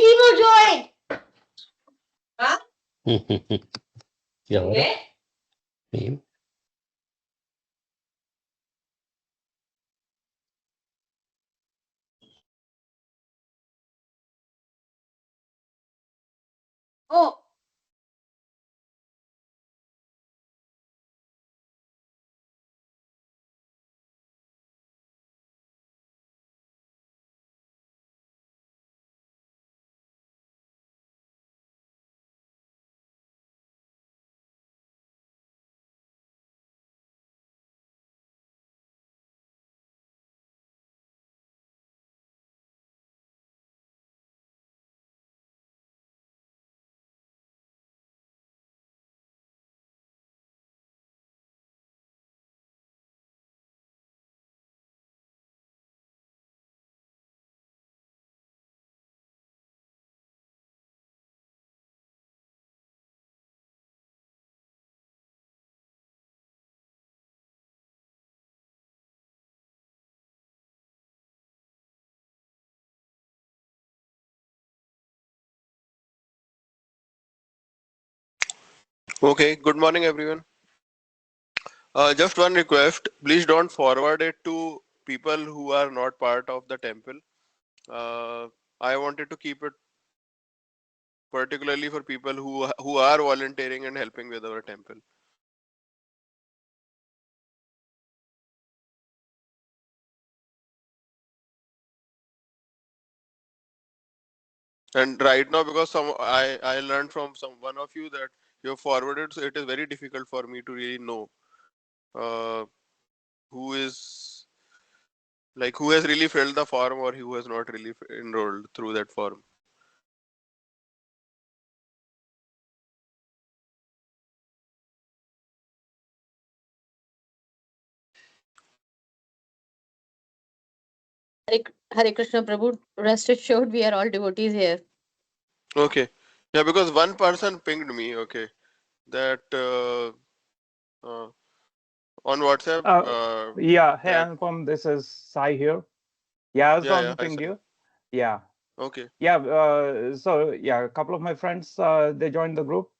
people joined. Huh? Yeah. Meme. Oh. Okay, good morning everyone. Just one request, please don't forward it to people who are not part of the temple. I wanted to keep it particularly for people who are volunteering and helping with our temple. And right now, because I learned from one of you that you have forwarded, so it is very difficult for me to really know uh, who is who has really filled the form or who has not really enrolled through that form. Hare Krishna Prabhu, rest assured we are all devotees here. Okay, yeah, because one person pinged me. Okay, that on WhatsApp. Yeah, hey That Anupam, this is Sai here. Yeah, I was the one who I pinged said. you. Yeah. Okay. Yeah, so yeah, a couple of my friends, they joined the group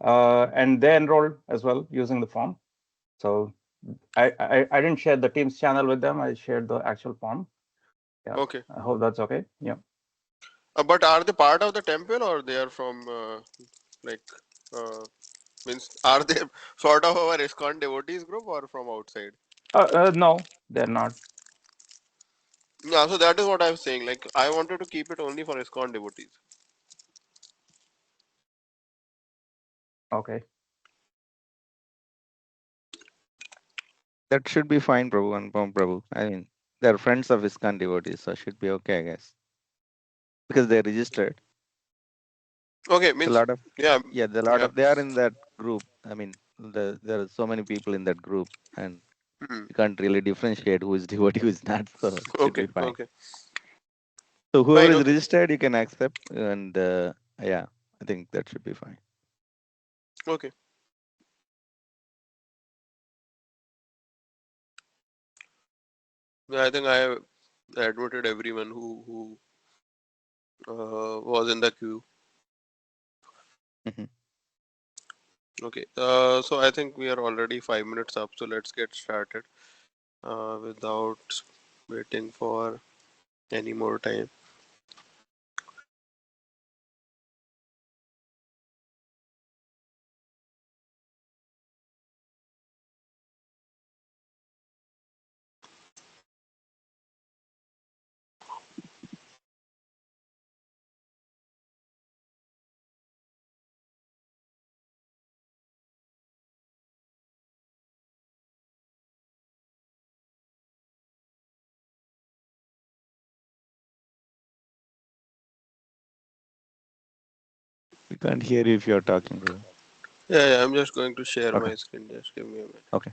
and they enrolled as well using the form. So I didn't share the Teams channel with them. I shared the actual form. Yeah. Okay. I hope that's okay. Yeah. But are they part of the temple or they are from like means are they sort of our Iskcon devotees group or from outside? No, they're not. Yeah, so that is what I'm saying. Like I wanted to keep it only for Iskcon devotees. Okay. That should be fine, Prabhu and Prabhu. I mean, they're friends of Iskcon devotees, so should be okay, I guess, because they're registered. Okay, It's a means lot of yeah, they are in that group. I mean, there are so many people in that group, and you can't really differentiate who is devotee, who is not. So it should be Okay, fine. okay, So whoever fine, is okay, registered, you can accept, and yeah, I think that should be fine. okay. Yeah, I think I have admitted everyone who was in the queue. Mhm. Okay, so I think we are already 5 minutes up, so let's get started without waiting for any more time. We can't hear you if you're talking, bro. Yeah, I'm just going to share Okay. my screen. Just give me a minute. Okay.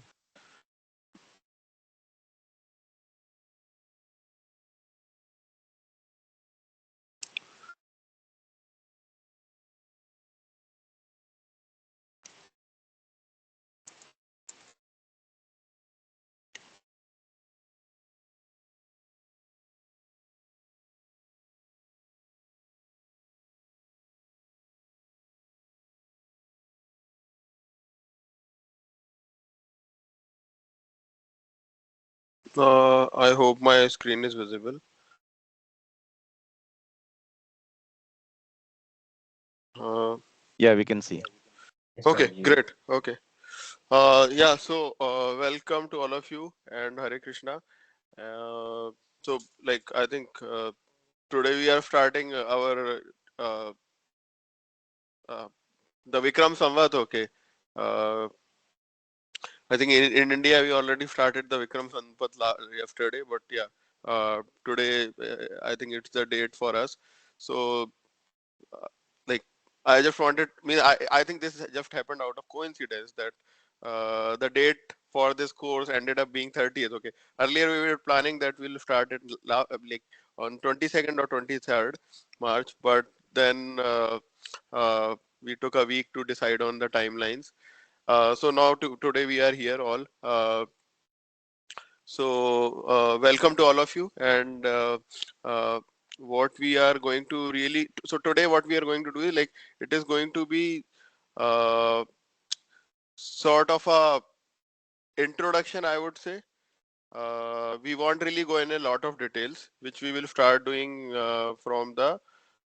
I hope my screen is visible. Yeah, we can see. Yes, Okay, Prabhuji. great. Okay. Yeah, so welcome to all of you and Hare Krishna. So, like, I think today we are starting our uh, uh, the Vikram Samvat. Okay. Uh, I think in India we already started the Vikram Samvat yesterday, but yeah, today I think it's the date for us. So uh, like I just wanted, I think this just happened out of coincidence that the date for this course ended up being 30th. Okay, earlier we were planning that we'll start it like on 22nd or 23rd March, but then we took a week to decide on the timelines. So now today we are here all. Welcome to all of you, and what we are going to really, so today what we are going to do is like it is going to be uh, sort of a introduction, I would say. We won't really go in a lot of details, which we will start doing from the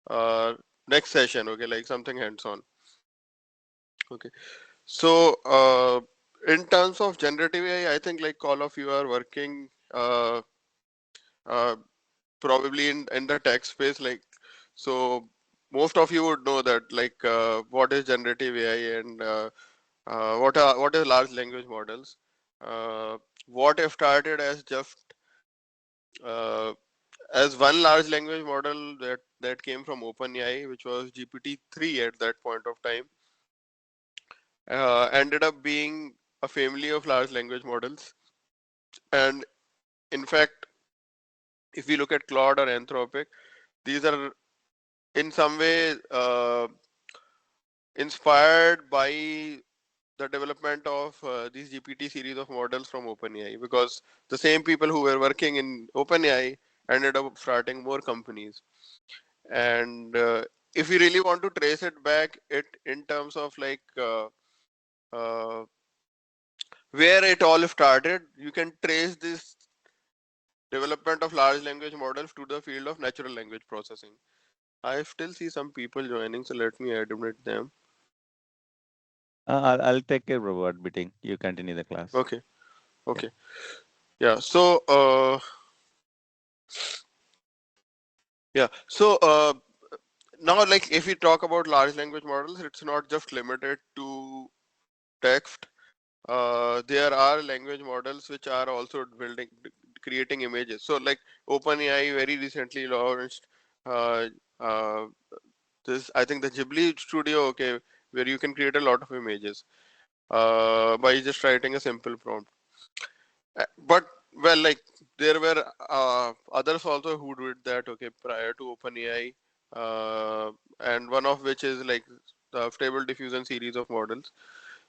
uh, next session. Okay, like something hands-on. Okay, so in terms of generative AI, I think like all of you are working uh, probably in the tech space, like, so most of you would know that like what is generative AI and what is large language models. uh, what have started as just uh, as one large language model that came from OpenAI, which was GPT-3 at that point of time, ended up being a family of large language models. And in fact, if we look at Claude or Anthropic, these are in some way inspired by the development of these GPT series of models from OpenAI, because the same people who were working in OpenAI ended up starting more companies. And if we really want to trace it back, it in terms of like uh, where it all started, you can trace this development of large language models to the field of natural language processing. I still see some people joining, so let me admit them. I'll take care, Prabhu, admitting. You continue the class. Okay, Yeah. okay, yeah. So yeah, so now like if we talk about large language models, it's not just limited to text. There are language models which are also creating images. So like OpenAI very recently launched uh, uh, this, I think the Ghibli Studio, okay, where you can create a lot of images by just writing a simple prompt. But well, like there were others also who did that, okay, prior to OpenAI, and one of which is like the Stable Diffusion series of models.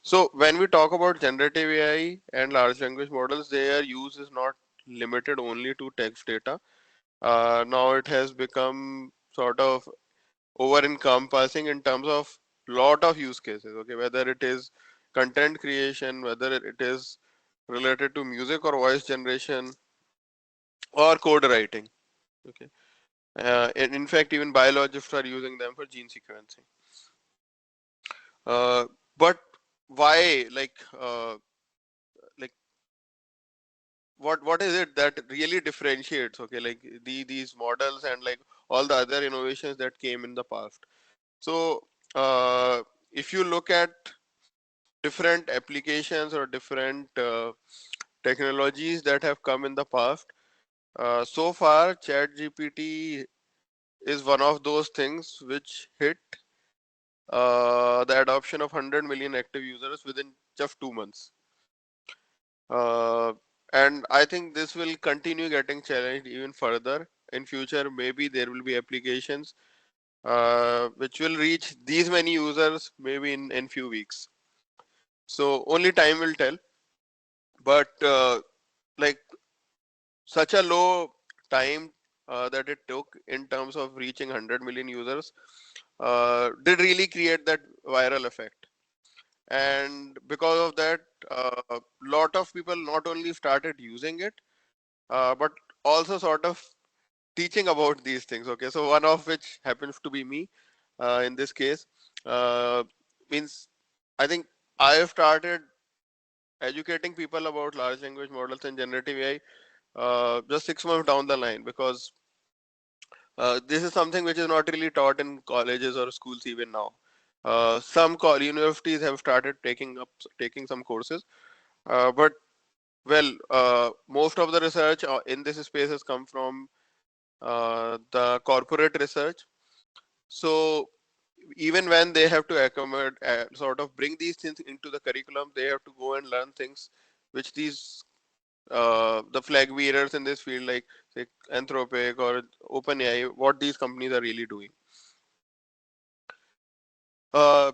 So when we talk about generative AI and large language models, their use is not limited only to text data. Now it has become sort of over encompassing in terms of lot of use cases. Okay, whether it is content creation, whether it is related to music or voice generation or code writing. Okay, and in fact, even biologists are using them for gene sequencing. Uh, but why, like what is it that really differentiates, okay, like these models and like all the other innovations that came in the past? So if you look at different applications or different technologies that have come in the past, so far ChatGPT is one of those things which hit the adoption of 100 million active users within just 2 months. Uh, and I think this will continue getting challenged even further in future. Maybe there will be applications which will reach these many users maybe in few weeks. So only time will tell. But like such a low time that it took in terms of reaching 100 million users did really create that viral effect. And because of that, a lot of people not only started using it, but also sort of teaching about these things. Okay, so one of which happens to be me in this case. Means I think I have started educating people about large language models and generative AI just 6 months down the line, because this is something which is not really taught in colleges or schools even now. Some universities have started taking some courses, but most of the research in this space has come from the corporate research. So even when they have to accommodate, sort of bring these things into the curriculum, they have to go and learn things which these the flag bearers in this field, like say Anthropic or OpenAI, what these companies are really doing. Uh,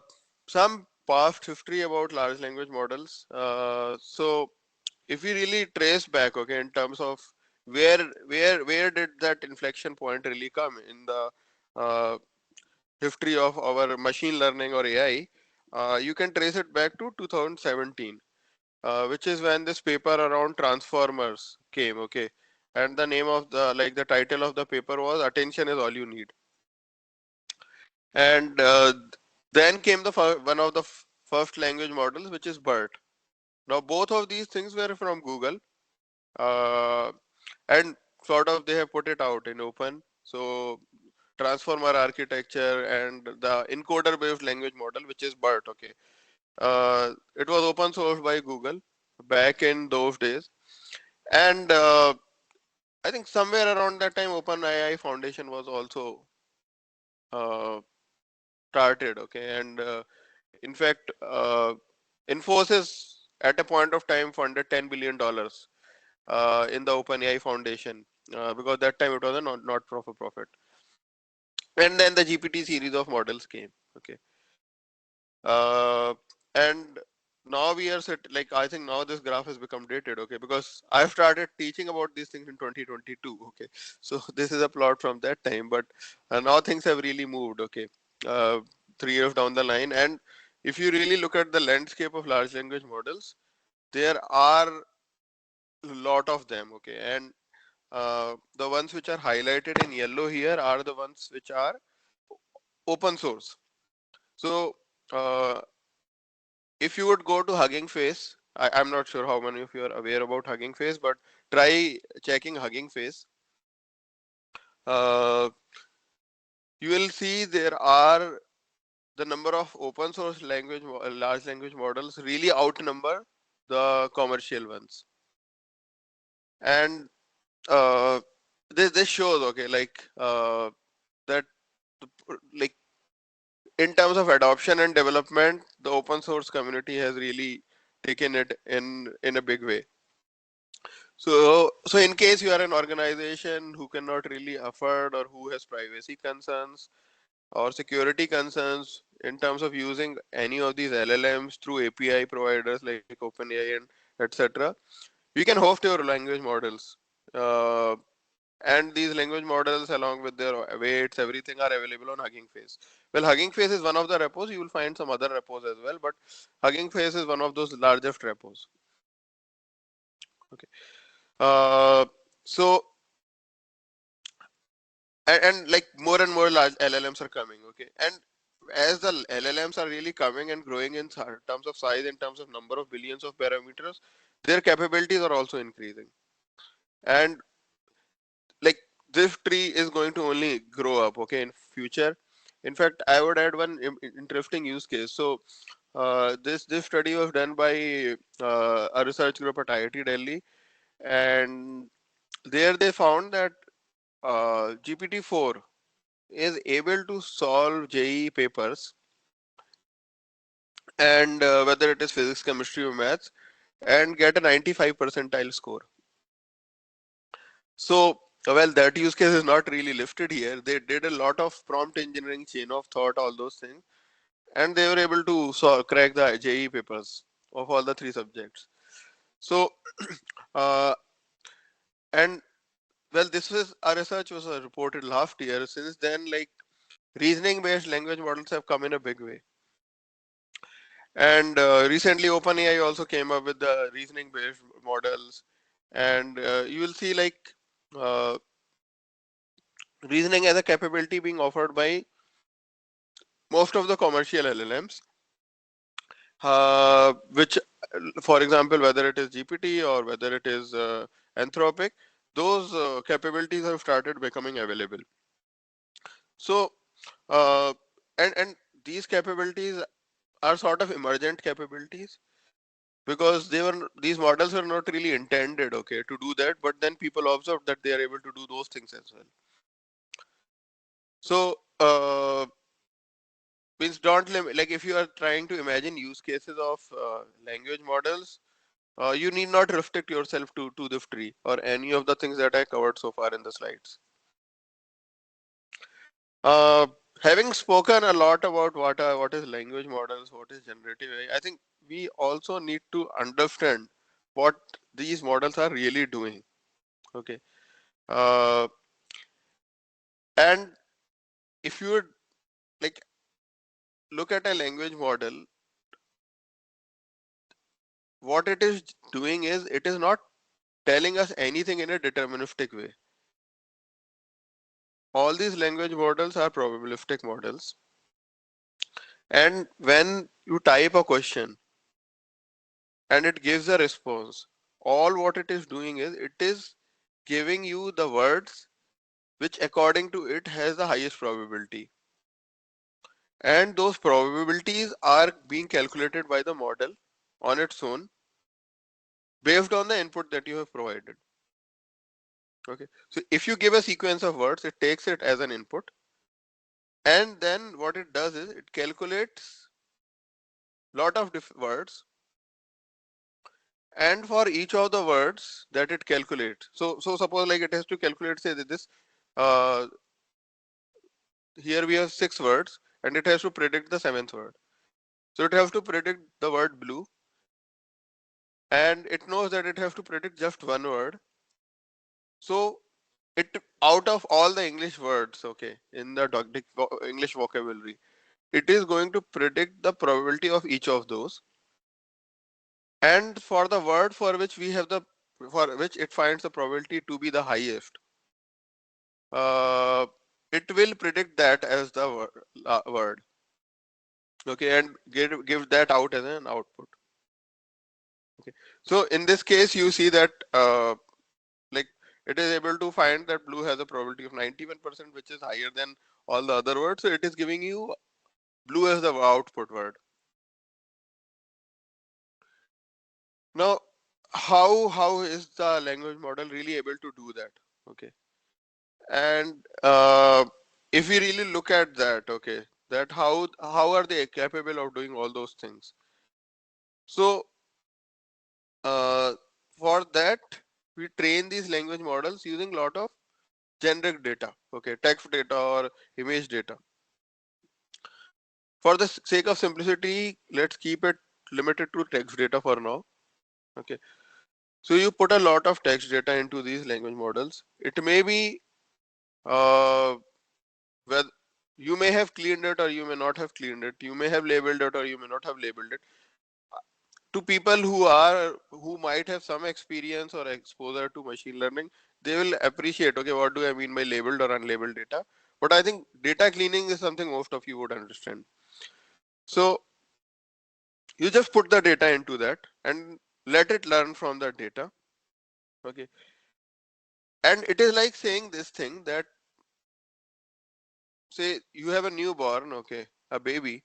some past history about large language models. So if we really trace back, okay, in terms of where did that inflection point really come in the uh, history of our machine learning or AI, you can trace it back to 2017, which is when this paper around transformers came. Okay, and the name of the title of the paper was "Attention is all you need." And then came one of the first language models, which is BERT. Now both of these things were from Google, uh, and sort of they have put it out in open. So transformer architecture and the encoder based language model, which is BERT. Okay, it was open sourced by Google back in those days, and I think somewhere around that time OpenAI Foundation was also uh, started. Okay, and in fact Infosys at a point of time funded $10 billion in the OpenAI Foundation, because that time it was a not for profit. And then the GPT series of models came. Okay, uh, and now we are set, like I think now this graph has become dated. Okay, because I've started teaching about these things in 2022. Okay, so this is a plot from that time, but now things have really moved. Okay, uh, 3 years down the line, and if you really look at the landscape of large language models, there are a lot of them. Okay, and the ones which are highlighted in yellow here are the ones which are open source. So uh, if you would go to Hugging Face, I'm not sure how many of you are aware about Hugging Face, but try checking Hugging Face. Uh, you will see there are the number of open source large language models really outnumber the commercial ones. And this shows, okay, that like in terms of adoption and development, the open source community has really taken it in a big way. So in case you are an organization who cannot really afford or who has privacy concerns or security concerns in terms of using any of these LLMs through API providers like OpenAI and etc., you can host your language models. Uh, and these language models along with their weights, everything are available on Hugging Face. Well, Hugging Face is one of the repos. You will find some other repos as well, but Hugging Face is one of those largest repos. Okay. Uh, so and like more and more large LLMs are coming. Okay, and as the LLMs are really coming and growing in terms of size, in terms of number of billions of parameters, their capabilities are also increasing. And like this tree is going to only grow up, okay, in future. In fact, I would add one interesting use case. So this study was done by a research group at IIT Delhi, and there they found that GPT-4 is able to solve JEE papers, and whether it is physics, chemistry, or maths, and get a 95 percentile score. So, well, that use case is not really lifted here. They did a lot of prompt engineering, chain of thought, all those things, and they were able to crack the JEE papers of all the 3 subjects. So, uh, and well, this was our research was reported last year. Since then, like reasoning-based language models have come in a big way. And recently, OpenAI also came up with the reasoning-based models. and you will see like reasoning as a capability being offered by most of the commercial LLMs, which, for example, whether it is GPT or whether it is Anthropic, those capabilities have started becoming available. So, uh, and these capabilities are sort of emergent capabilities, because these models were not really intended, okay, to do that, but then people observed that they are able to do those things as well. So means don't limit, like if you are trying to imagine use cases of language models, you need not restrict yourself to this tree or any of the things that I covered so far in the slides. Uh, Having spoken a lot about what is language models, what is generative AI, I think we also need to understand what these models are really doing. Okay, uh, and if you would like look at a language model, what it is doing is it is not telling us anything in a deterministic way. All these language models are probabilistic models, and when you type a question and it gives a response, all what it is doing is it is giving you the words which according to it has the highest probability, and those probabilities are being calculated by the model on its own based on the input that you have provided. Okay, so if you give a sequence of words, it takes it as an input, and then what it does is it calculates lot of words, and for each of the words that it calculates, so suppose like it has to calculate, say that this uh, here we have 6 words and it has to predict the 7th word, so it has to predict the word blue, and it knows that it has to predict just one word. So it, out of all the English words, okay, in the English vocabulary, it is going to predict the probability of each of those, and for the word for which we have the, for which it finds the probability to be the highest, uh, it will predict that as the word, okay, and give that out as an output. Okay, so in this case you see that like it is able to find that blue has a probability of 91%, which is higher than all the other words, so it is giving you blue as the output word. Now how is the language model really able to do that? Okay, and if we really look at that, okay, that how are they capable of doing all those things? So uh, for that we train these language models using lot of generic data, okay, text data or image data. For the sake of simplicity, let's keep it limited to text data for now. Okay, so you put a lot of text data into these language models. It may be whether you may have cleaned it or you may not have cleaned it. You may have labeled it or you may not have labeled it. To people who might have some experience or exposure to machine learning, they will appreciate, okay, what do I mean by labeled or unlabeled data? But I think data cleaning is something most of you would understand. So you just put the data into that and let it learn from that data. Okay, and it is like saying this thing that, say you have a newborn, okay, a baby.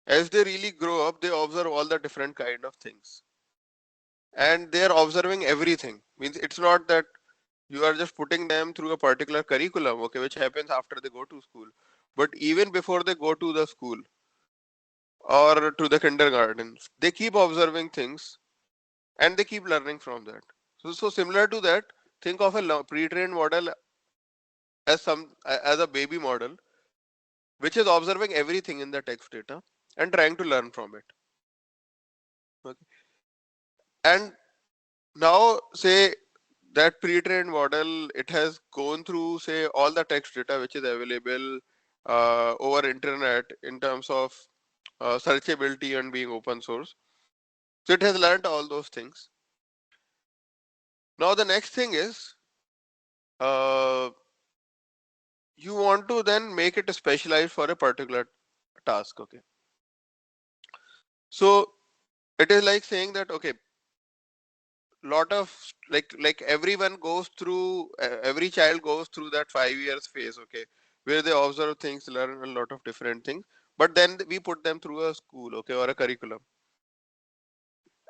As they really grow up, they observe all the different kind of things, and they are observing everything. Means it's not that you are just putting them through a particular curriculum, okay, which happens after they go to school, but even before they go to the school or to the kindergarten, they keep observing things and they keep learning from that. So similar to that, think of a pre-trained model as as a baby model which is observing everything in the text data and trying to learn from it. Okay. And now say that pre-trained model, it has gone through, say, all the text data which is available over internet in terms of searchability and being open source. So it has learned all those things. Now the next thing is you want to then make it specialized for a particular task. Okay, so it is like saying that okay, lot of like everyone goes through every child goes through that 5 years phase, okay, where they observe things, learn a lot of different things, but then we put them through a school, okay, or a curriculum,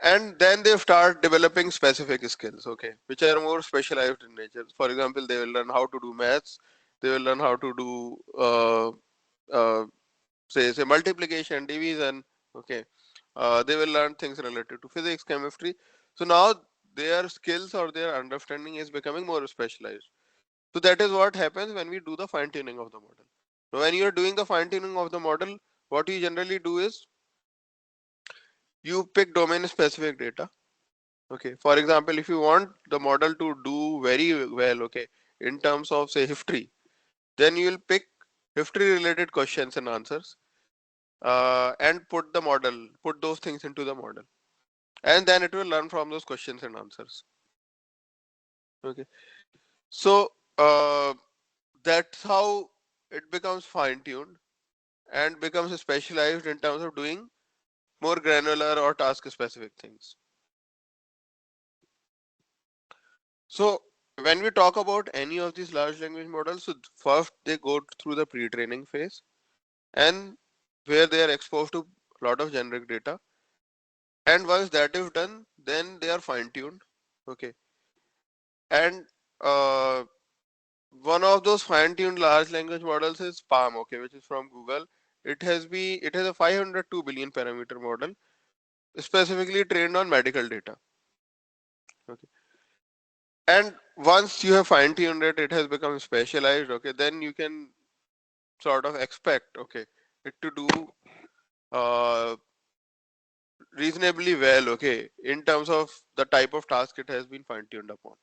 and then they start developing specific skills, okay, which are more specialized in nature. For example, they will learn how to do maths, they will learn how to do uh, say multiplication, division, okay, they will learn things related to physics, chemistry. So now their skills or their understanding is becoming more specialized. So that is what happens when we do the fine tuning of the model. So when you are doing the fine tuning of the model, what you generally do is you pick domain specific data, okay. For example, if you want the model to do very well, okay, in terms of say history, then you will pick history related questions and answers, and put those things into the model, and then it will learn from those questions and answers, okay. So that's how it becomes fine tuned and becomes specialized in terms of doing more granular or task specific things. So when we talk about any of these large language models, so first they go through the pre-training phase, and where they are exposed to a lot of generic data, and once that is done, then they are fine tuned, okay. And uh, one of those fine-tuned large language models is Palm, okay, which is from Google. It has a 502 billion parameter model specifically trained on medical data, okay. And once you have fine-tuned it, it has become specialized, okay, then you can sort of expect, okay, it to do uh, reasonably well, okay, in terms of the type of task it has been fine-tuned upon.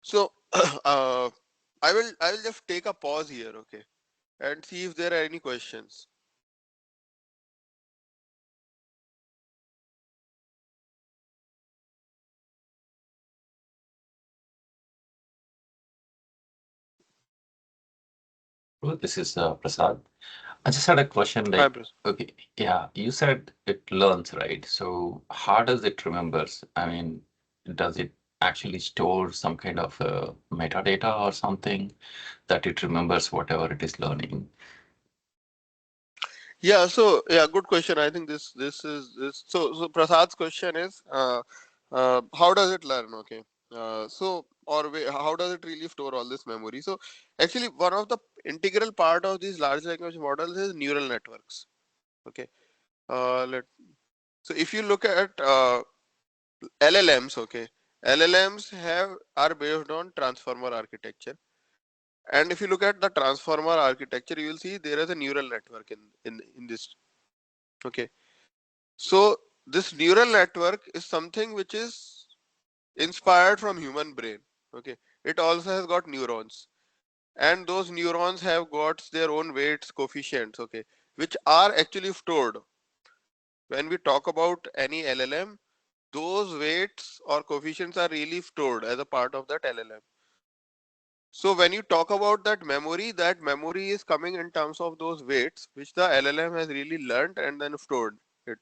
So I will just take a pause here, okay, and see if there are any questions. Well, this is Prasad. I just had a question Hi, like, Pras. okay, yeah, you said it learns, right? So how does it remembers? I mean, does it actually store some kind of metadata or something that it remembers whatever it is learning? Yeah, so yeah, good question. I think this. So Prasad's question is, how does it learn? Okay, how does it really store all this memory? So actually, one of the integral part of these large language models is neural networks. Okay, let so if you look at LLMs, okay, LLMs are based on transformer architecture, and if you look at the transformer architecture, you will see there is a neural network in this. Okay. So this neural network is something which is inspired from human brain. Okay. It also has got neurons, and those neurons have got their own weights, coefficients, okay, which are actually stored. When we talk about any LLM, those weights or coefficients are really stored as a part of that LLM. So when you talk about that memory is coming in terms of those weights which the LLM has really learned and then stored it.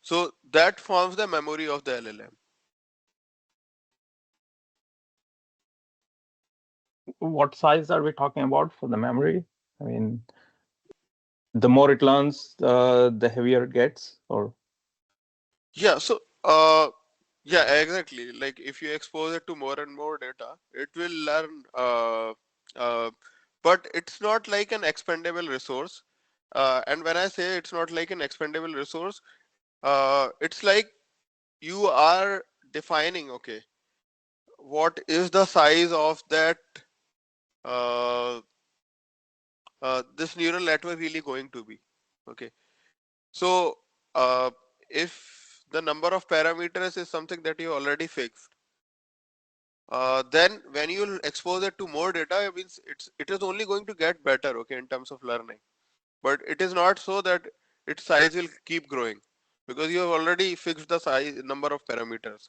So that forms the memory of the LLM. What size are we talking about for the memory? I mean, the more it learns, the heavier it gets, or? Yeah, so yeah, exactly. Like if you expose it to more and more data, it will learn. Uh, but it's not like an expendable resource. And when I say it's not like an expendable resource, it's like you are defining, okay, what is the size of that this neural network really going to be, okay. So uh, if the number of parameters is something that you already fixed, then when you expose it to more data, it means it is only going to get better, okay, in terms of learning, but it is not so that its size will keep growing, because you have already fixed the size number of parameters.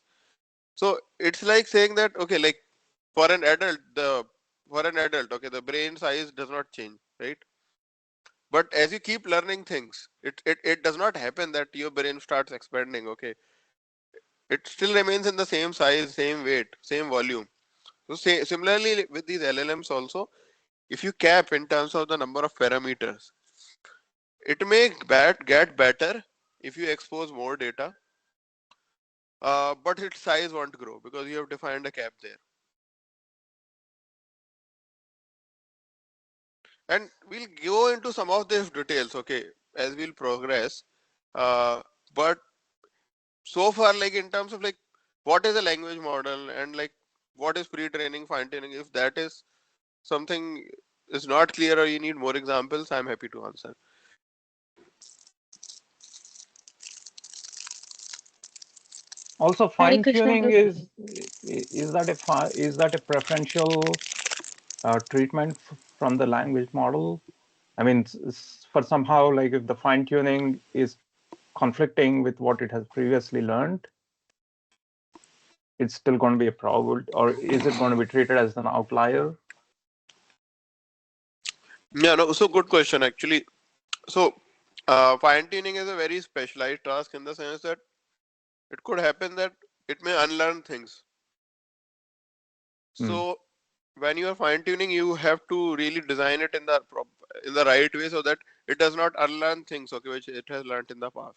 So it's like saying that, okay, like for an adult, okay, the brain size does not change, right? But as you keep learning things, it does not happen that your brain starts expanding, okay? It still remains in the same size, same weight, same volume. So similarly with these LLMs also, if you cap in terms of the number of parameters, it may get better if you expose more data, but its size won't grow because you have defined a cap there. And we'll go into some of these details, okay, as we'll progress. But so far, like in terms of like what is a language model and like what is pre-training, fine-tuning, if that is something is not clear or you need more examples, I'm happy to answer. Also, Hare fine Krishna tuning Prabhu. is that a preferential treatment from the language model? I mean, for somehow, like if the fine tuning is conflicting with what it has previously learned, it's still going to be a probability, or is it going to be treated as an outlier? Yeah, no, so good question actually. So fine-tuning is a very specialized task in the sense that it could happen that it may unlearn things. So when you are fine-tuning, you have to really design it in the right way so that it does not unlearn things, okay, which it has learned in the past.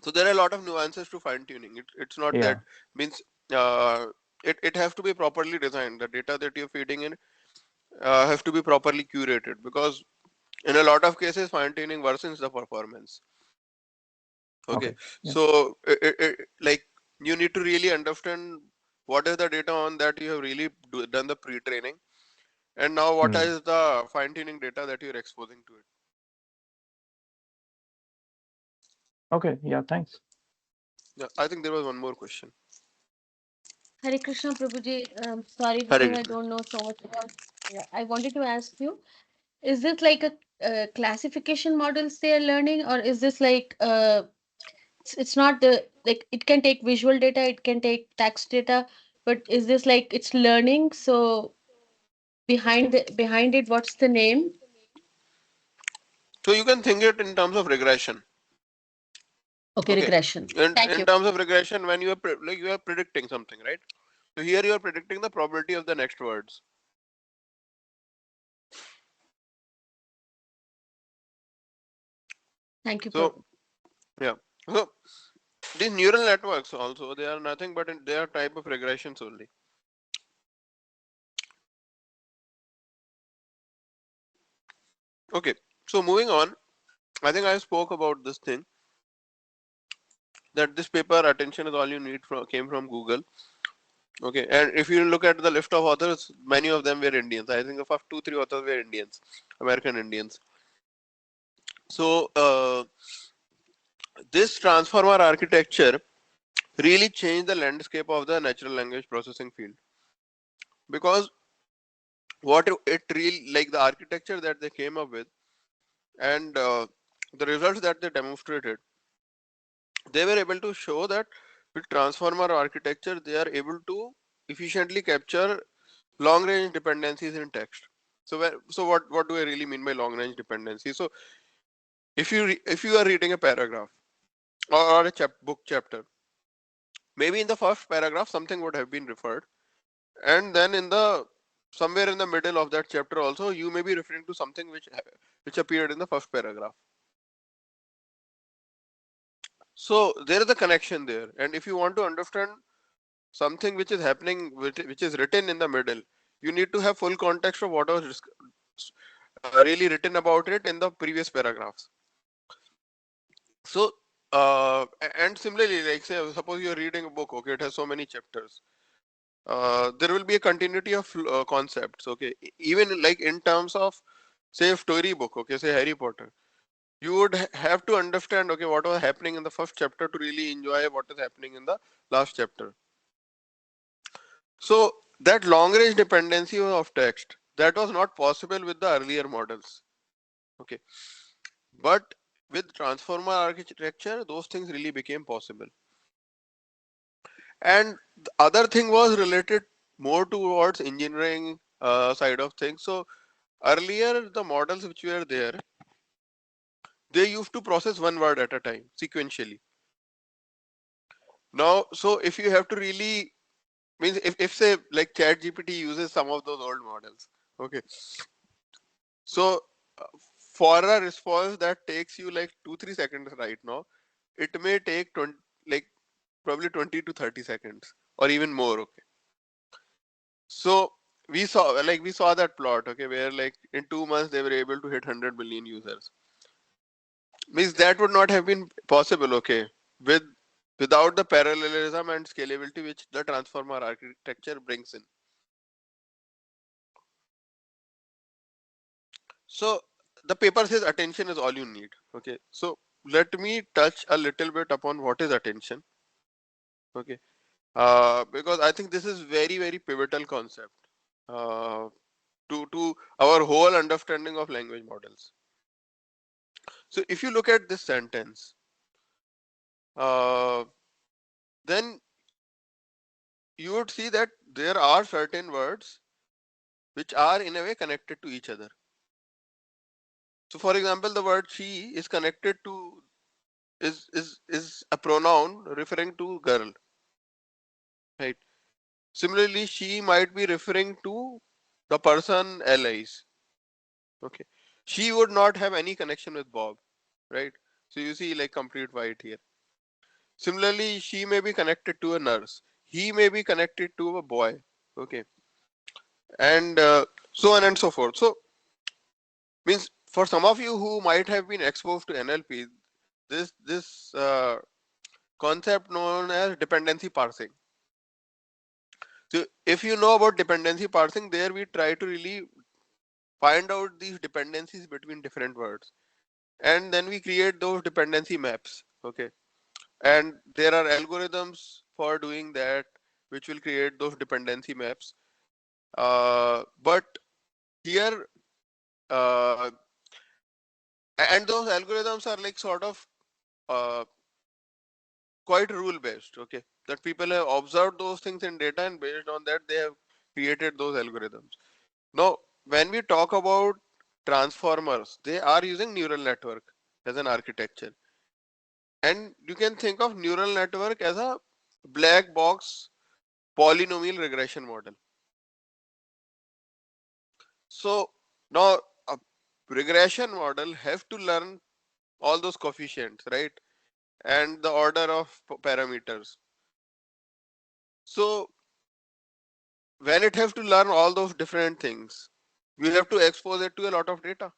So there are a lot of nuances to fine-tuning. It's not that Yeah. means it has to be properly designed. The data that you're feeding in have to be properly curated, because in a lot of cases fine-tuning worsens the performance. Okay, Yeah. so like you need to really understand what is the data on that you have really done the pre-training, and now what is the fine-tuning data that you're exposing to it. Okay. Yeah. Thanks. Yeah, I think there was one more question. Hare Krishna Prabhuji, sorry Hare because I Krishna. don't know so much about. Yeah, I wanted to ask you: is this like a classification models they are learning, or is this like it's not the like it can take visual data, it can take text data, but is this like it's learning? So behind it, what's the name? So you can think it in terms of regression. Okay, Okay, regression. and Thank in you. terms of regression, when you are like you are predicting something, right? So here you are predicting the probability of the next words. Thank you, So Prabhu. yeah, so these neural networks also, they are nothing but they are type of regressions only. Okay, so moving on, I think I spoke about this thing, that this paper attention is all you need came from Google. Okay, and if you look at the list of authors, many of them were Indians. I think the first 2-3 authors were Indians, American Indians. So this transformer architecture really changed the landscape of the natural language processing field, because what it really like the architecture that they came up with, and the results that they demonstrated, they were able to show that with transformer architecture they are able to efficiently capture long range dependencies in text. So what do I really mean by long range dependency? So if you are reading a paragraph or a book chapter, maybe in the first paragraph something would have been referred, and then in the somewhere in the middle of that chapter also you may be referring to something which appeared in the first paragraph. So there is a connection there, and if you want to understand something which is happening which is written in the middle, you need to have full context of what was really written about it in the previous paragraphs. So and similarly, like say suppose you are reading a book, okay, it has so many chapters, there will be a continuity of concepts, okay, even like in terms of say a storybook, okay, say Harry Potter, you would have to understand, okay, what was happening in the first chapter to really enjoy what is happening in the last chapter. So that long range dependency of text, that was not possible with the earlier models. Okay, but with transformer architecture, those things really became possible. And the other thing was related more towards engineering side of things. So earlier, the models which were there, they used to process one word at a time sequentially. Now, so if you have to really means if say like chat gpt uses some of those old models, okay, so uh, for a response that takes you like 2-3 seconds right now, it may take 20, like probably 20 to 30 seconds or even more. Okay, so we saw that plot, okay, where like in 2 months they were able to hit 100 million users. Means that would not have been possible, okay, with without the parallelism and scalability which the transformer architecture brings in. So the paper says attention is all you need. Okay, so let me touch a little bit upon what is attention. Okay, because I think this is very pivotal concept uh, to our whole understanding of language models. So if you look at this sentence, uh, then you would see that there are certain words which are in a way connected to each other. So for example, the word she is connected to is a pronoun referring to girl, right? Similarly, she might be referring to the person Alice. Okay, she would not have any connection with Bob, right? So you see like complete white here. Similarly, she may be connected to a nurse, he may be connected to a boy. Okay, and so on and so forth. So means for some of you who might have been exposed to NLP, this concept known as dependency parsing. So if you know about dependency parsing, there we try to really find out these dependencies between different words, and then we create those dependency maps. Okay, and there are algorithms for doing that which will create those dependency maps. But here, uh, and those algorithms are like sort of uh, quite rule based. Okay, that people have observed those things in data, and based on that they have created those algorithms. Now when we talk about transformers, they are using neural network as an architecture, and you can think of neural network as a black box polynomial regression model. So now a regression model have to learn all those coefficients, right, and the order of parameters. So when it have to learn all those different things, you have to expose it to a lot of data,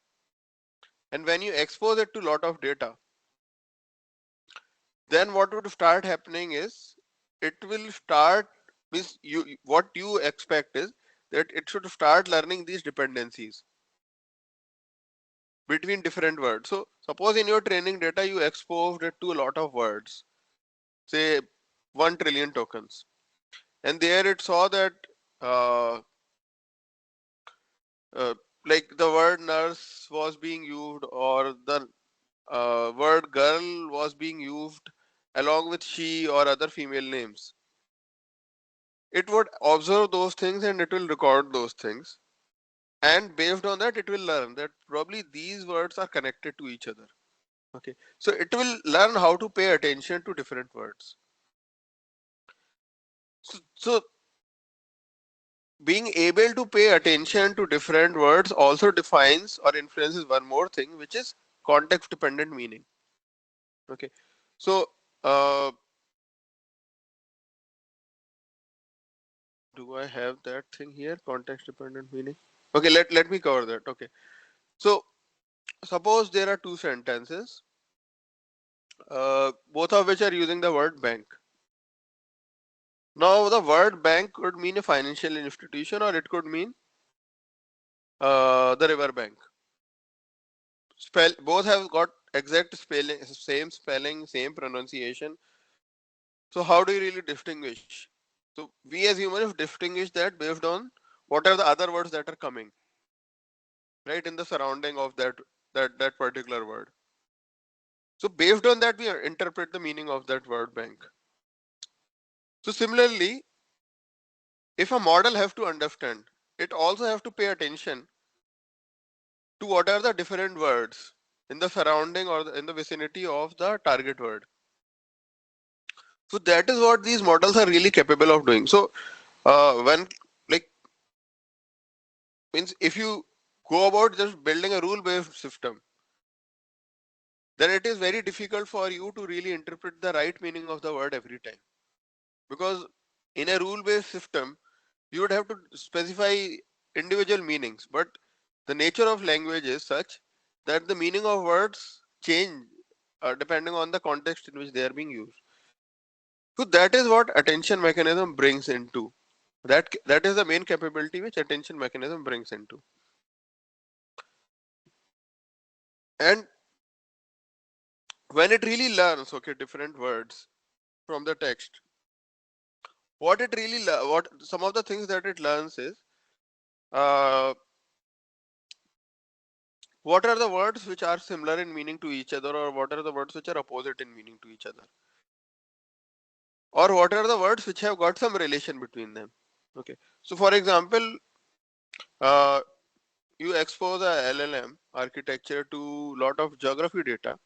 and when you expose it to a lot of data, then what would start happening is it will start, means you what you expect is that it should start learning these dependencies between different words. So suppose in your training data you exposed it to a lot of words, say 1 trillion tokens, and there it saw that uh, uh, like the word nurse was being used, or the word girl was being used along with she or other female names. It would observe those things and it will record those things, and based on that it will learn that probably these words are connected to each other. Okay, so it will learn how to pay attention to different words. So being able to pay attention to different words also defines or influences one more thing, which is context dependent meaning. Okay, so uh, do I have that thing here, context dependent meaning? Okay, let me cover that. Okay, so suppose there are two sentences, both of which are using the word bank. Now the word bank could mean a financial institution, or it could mean the river bank. Both have got exact spelling, same pronunciation. So how do you really distinguish? So we as humans distinguish that based on what are the other words that are coming right in the surrounding of that that particular word. So based on that, we interpret the meaning of that word bank. So similarly, if a model have to understand, it also have to pay attention to what are the different words in the surrounding or in the vicinity of the target word. So that is what these models are really capable of doing. So when like means if you go about just building a rule based system, then it is very difficult for you to really interpret the right meaning of the word every time, because in a rule based system you would have to specify individual meanings, but the nature of language is such that the meaning of words change depending on the context in which they are being used. So that is what attention mechanism brings into. That is the main capability which attention mechanism brings into. And when it really learns, okay, different words from the text, what it really what some of the things that it learns is uh, what are the words which are similar in meaning to each other, or what are the words which are opposite in meaning to each other, or what are the words which have got some relation between them. Okay, so for example, uh, you expose a LLM architecture to lot of geography data,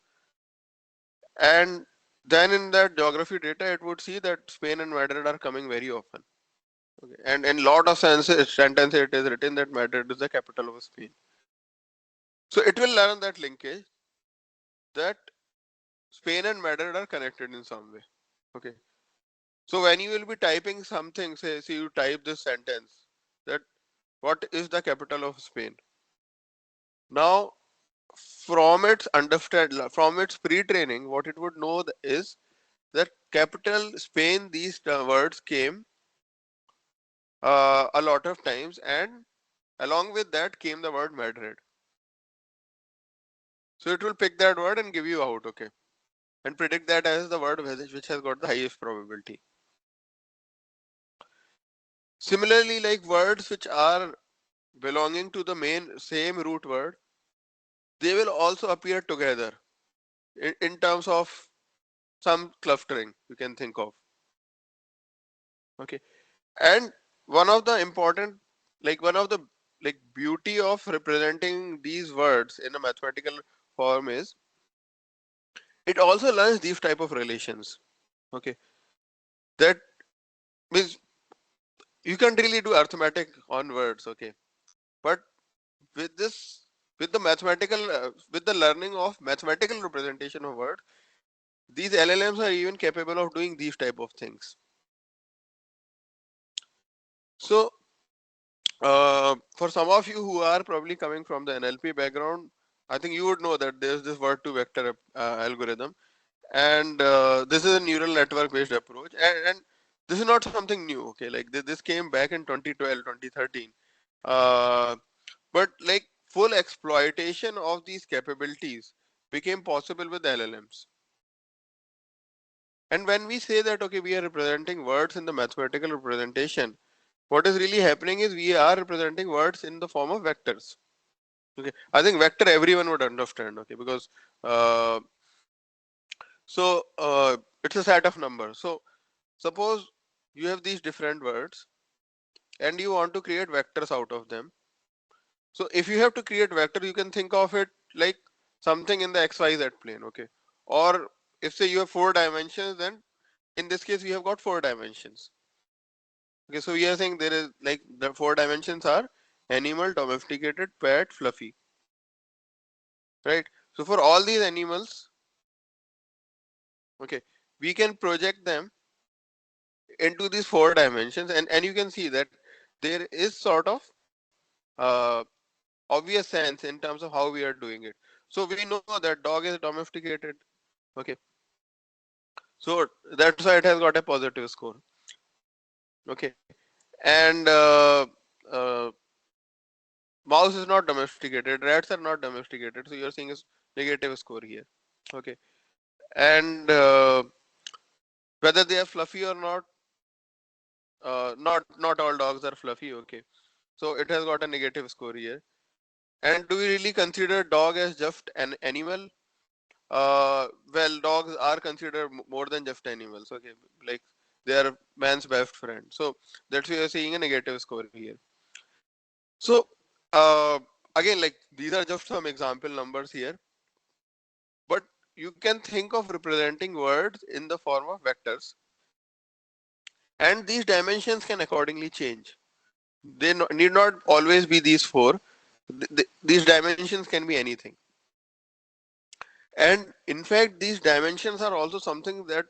and then in that geography data it would see that Spain and Madrid are coming very often. Okay, and in lot of sentences it is written that Madrid is the capital of Spain. So it will learn that linkage, that Spain and Madrid are connected in some way. Okay, so when you will be typing something, say you type this sentence that what is the capital of Spain. Now from its pre-training, what it would know is that capital Spain, these words came a lot of times, and along with that came the word Madrid. So it will pick that word and give you out, okay, and predict that as the word which has got the highest probability. Similarly, like words which are belonging to the same root word, they will also appear together in terms of some clustering you can think of. Okay, and one of the important, one of the beauty of representing these words in a mathematical form is it also learns these type of relations. Okay, that means you can really do arithmetic on words. Okay, but with this, with the with the learning of mathematical representation of words, these LLMs are even capable of doing these type of things. So for some of you who are probably coming from the NLP background, I think you would know that there's this word to vector algorithm, and this is a neural network based approach, and this is not something new. Okay, like this came back in 2012, 2013, but like full exploitation of these capabilities became possible with LLMs. And when we say that, okay, we are representing words in the mathematical representation, what is really happening is we are representing words in the form of vectors. Okay, I think vector everyone would understand. Okay, because uh, it's a set of numbers. So suppose you have these different words and you want to create vectors out of them. So if you have to create vector, you can think of it like something in the XYZ plane. Okay, or if say you have 4 dimensions, then in this case we have got 4 dimensions. Okay, so we are saying there is like the 4 dimensions are animal, domesticated, pet, fluffy, right? So for all these animals, okay, we can project them into these 4 dimensions, and you can see that there is sort of uh, obvious sense in terms of how we are doing it. So we know that dog is domesticated. Okay, so that's why it has got a positive score. Okay, and mouse is not domesticated, rats are not domesticated, so you're seeing a negative score here. Okay, and whether they are fluffy or not, not all dogs are fluffy. Okay, so it has got a negative score here. And do we really consider dog as just an animal? Well, dogs are considered more than just animals. Okay, like they are man's best friend. So that's why you're seeing a negative score here. So uh, again, like these are just some example numbers here, but you can think of representing words in the form of vectors, and these dimensions can accordingly change. They need not always be these four. These dimensions can be anything. And in fact, these dimensions are also something that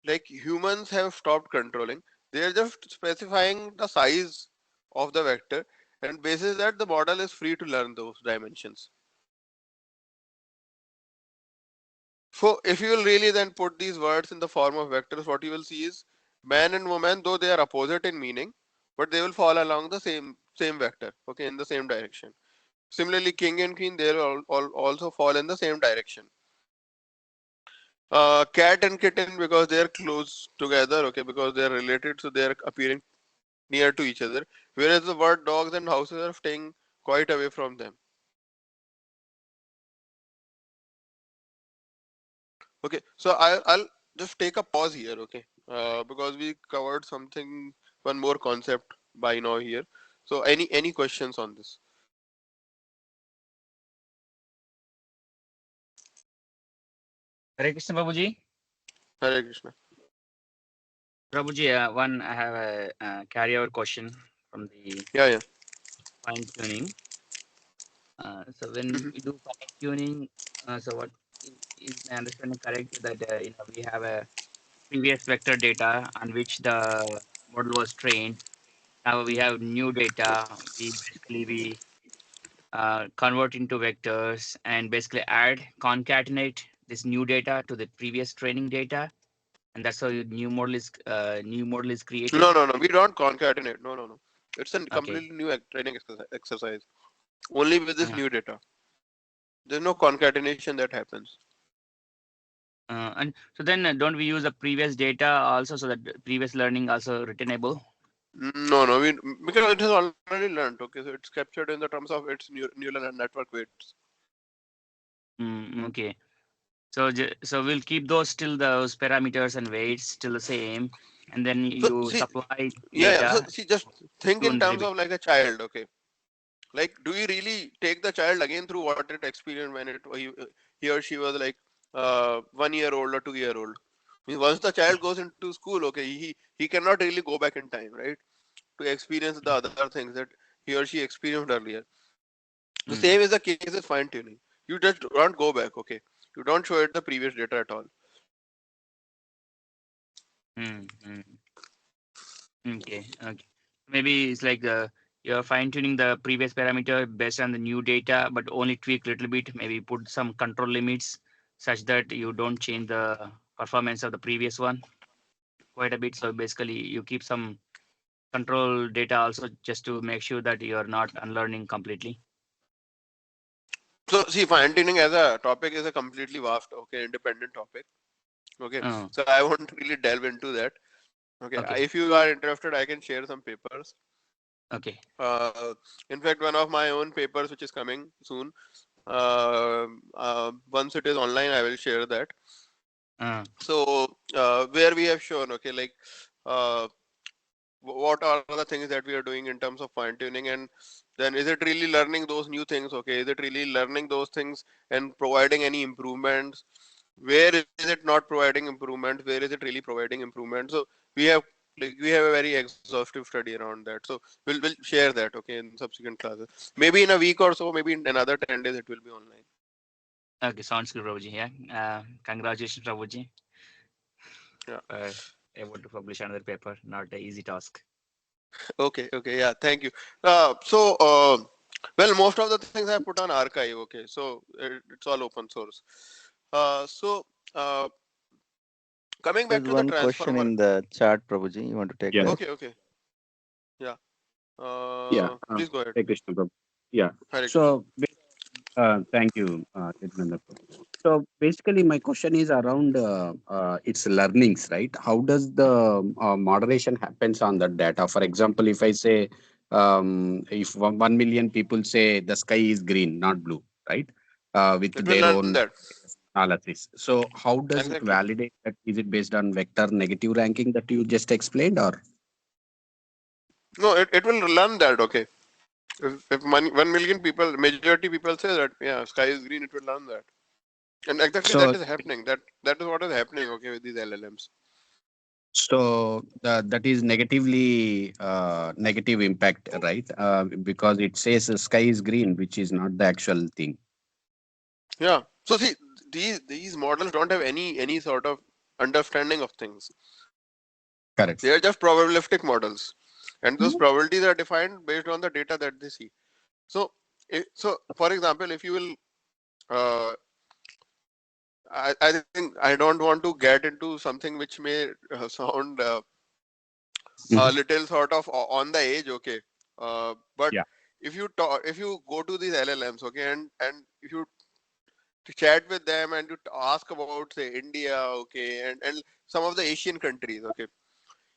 like humans have stopped controlling. They are just specifying the size of the vector, and basis that the model is free to learn those dimensions. So if you will really then put these words in the form of vectors, what you will see is man and woman, though they are opposite in meaning, but they will fall along the same vector, okay, in the same direction. Similarly, king and queen, they will also fall in the same direction. Cat and kitten, because they are close together, okay, because they are related, so they are appearing near to each other. Whereas the word dogs and houses are staying quite away from them. Okay, so I'll just take a pause here, okay, because we covered something, one more concept by now here. So any questions on this? Hare Krishna, Prabhuji. Hare Krishna. Prabhuji, one I have a carryover question from the Yeah. fine tuning. So when Mm-hmm. we do fine tuning, so what is my understanding correct that we have a previous vector data on which the model was trained. Now we have new data. We convert into vectors and basically concatenate this new data to the previous training data, and that's how your new model is created. No. We don't concatenate. No. It's a Okay. completely new training exercise. Only with this Uh, new data. There's no concatenation that happens. and so then don't we use the previous data also so that the previous learning also retainable? No. Because it has already learned. Okay, so it's captured in the terms of its neural network weights. Okay. So we'll keep those still those parameters and weights still the same, and then So you see, supply yeah. So data see, just think to in and terms deliver. of like a child. Okay, like do you really take the child again through what it experienced when he or she was like 1 year old or 2 year old? I mean, once the child goes into school, okay, he cannot really go back in time, right, to experience the other things that he or she experienced earlier. The Mm, same is the case with fine tuning. You just don't go back, okay. You don't show it the previous data at all. mm, mm. Okay. Okay. Maybe it's like you're fine tuning the previous parameter based on the new data, but only tweak a little bit. Maybe put some control limits such that you don't change the performance of the previous one quite a bit. So basically, you keep some control data also just to make sure that you're not unlearning completely. So see, fine tuning as a topic is a completely vast, okay, independent topic. Okay, Oh, so I won't really delve into that. Okay, okay. if you are interested, I can share some papers. Okay. Uh, in fact, one of my own papers, which is coming soon, once it is online, I will share that. Uh, So, where we have shown, okay, like uh, what are the things that we are doing in terms of fine tuning, and then is it really learning those new things? Okay, is it really learning those things and providing any improvements? Where is it not providing improvements? Where is it really providing improvements? So we have a very exhaustive study around that. So we'll share that, okay, in subsequent classes. Maybe in a week or so, maybe in another 10 days it will be online. okay. Sounds good, Prabhuji. Yeah. Congratulations, Prabhuji, Yeah. for able to publish another paper. Not an easy task. Okay. Yeah. Thank you. Well, most of the things I put on archive. Okay. So it's all open source. So coming back There's to the one question transformer. in the chat, Prabhuji. You want to take Yeah. that? Okay. Yeah. Yeah. Please go ahead. Hare Krishna, Prabhu. Yeah. Hare Krishna. So, thank you, Yadunandan. So basically, my question is around its learnings, right? How does the moderation happens on that data? For example, if I say if 1 million people say the sky is green, not blue, right? With It will their learn own that. analysis. So how does it Exactly. validate that? Is it based on vector negative ranking that you just explained, or? No, it will learn that. Okay. If 1 million people, majority people say that, yeah, sky is green, it will learn that. And exactly that So is happening. That is what is happening, okay, with these LLMs. that is negatively negative impact, right? Because it says the sky is green, which is not the actual thing. Yeah. So see, these models don't have any sort of understanding of things. Correct. They are just probabilistic models, and those probabilities are defined based on the data that they see. So, so for example, if you will, I think I don't want to get into something which may sound a Mhm. little sort of on the edge, okay. But Yeah. if you go to these LLMs, okay, and if you chat with them and you ask about say India, okay, and some of the Asian countries, okay,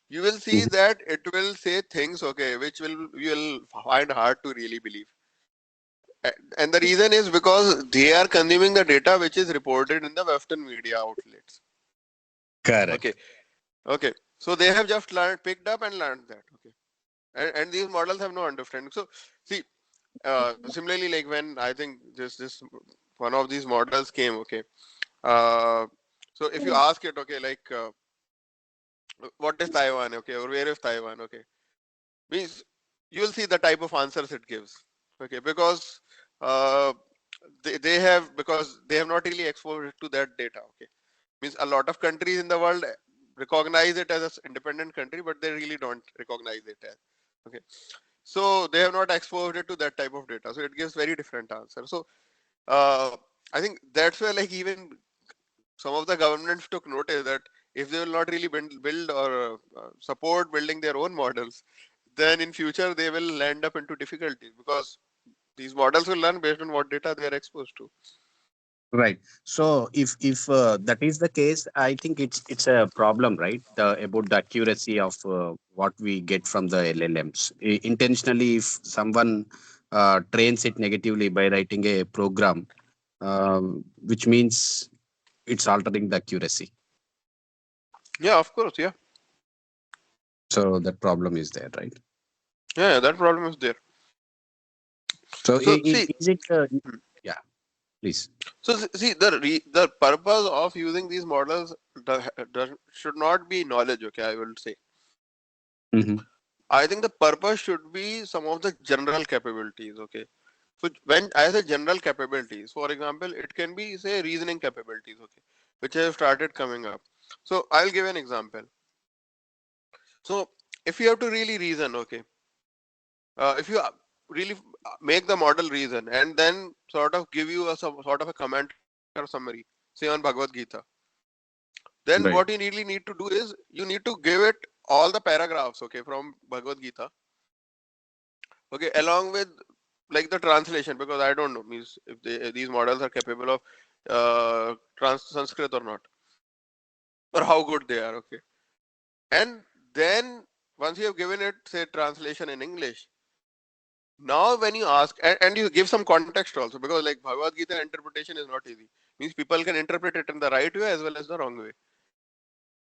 you will see Mhm. that it will say things, okay, which will you will find hard to really believe. And the reason is because they are consuming the data which is reported in the Western media outlets. Okay, Correct. okay. So they have just picked up and learned that. Okay, and these models have no understanding. So see, similarly, like when I think this one of these models came. Okay, uh, so if you ask it, okay, like what is Taiwan? Okay, or where is Taiwan? Okay, means you will see the type of answers it gives. Okay, because uh, they have because they have not really exposed to that data. Okay, means a lot of countries in the world recognize it as an independent country, but they really don't recognize it as. Okay, so they have not exposed it to that type of data, so it gives very different answer. So uh, I think that's where like even some of the governments took notice that if they will not really build or support building their own models, then in future they will land up into difficulties because these models will learn based on what data they are exposed to. Right. So if that is the case, I think it's a problem, right? About the accuracy of what we get from the LLMs. Intentionally, if someone trains it negatively by writing a program, which means it's altering the accuracy. Yeah, of course. Yeah, So that problem is there, right? yeah, that problem is there. So So see, is it? hmm, Yeah, please. so see the purpose of using these models should not be knowledge. Okay, I will say. Hmm. I think the purpose should be some of the general capabilities. Okay, so when I say general capabilities, for example, it can be say reasoning capabilities. Okay, which have started coming up. So I'll give an example. So if you have to really reason, okay, if you really make the model reason and then sort of give you a some sort of a commentary or summary, say on Bhagavad Gita, then what you Right. really need to do is you need to give it all the paragraphs, okay, from Bhagavad Gita, okay, along with like the translation, because I don't know means if these models are capable of Sanskrit or not, or how good they are, okay, and then once you have given it say translation in English, now when you ask and you give some context also, because like Bhagavad Gita interpretation is not easy, means people can interpret it in the right way as well as the wrong way.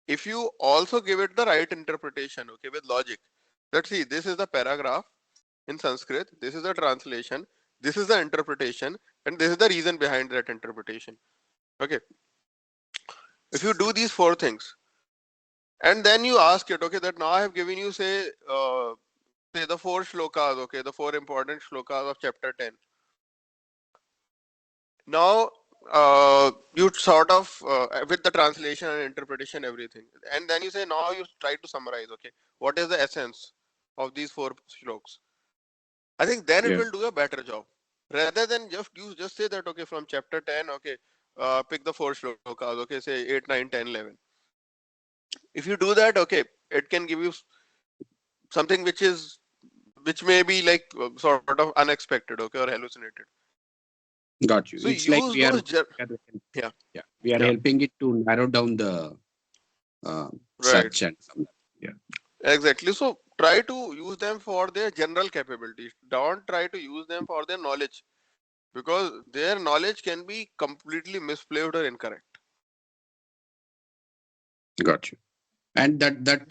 If you also give it the right interpretation, okay, with logic, let's see, this is the paragraph in Sanskrit, this is the translation, this is the interpretation, and this is the reason behind that interpretation. Okay, if you do these four things, and then you ask it, okay, that now I have given you say the four shlokas, okay, the four important shlokas of chapter 10. Now you sort of with the translation and interpretation everything, and then you say now you try to summarize, okay, what is the essence of these four shlokas. I think then it Yeah. will do a better job rather than just say that, okay, from chapter 10, okay, pick the four shlokas, okay, say 8, 9, 10, 11. If you do that, okay, it can give you something which may be like sort of unexpected, okay, or hallucinated. Got you. So It's like use those yeah, yeah, we are yeah, helping it to narrow down the right, search and some. Yeah. exactly. So try to use them for their general capabilities. Don't try to use them for their knowledge, because their knowledge can be completely misplaced or incorrect. Got you. And that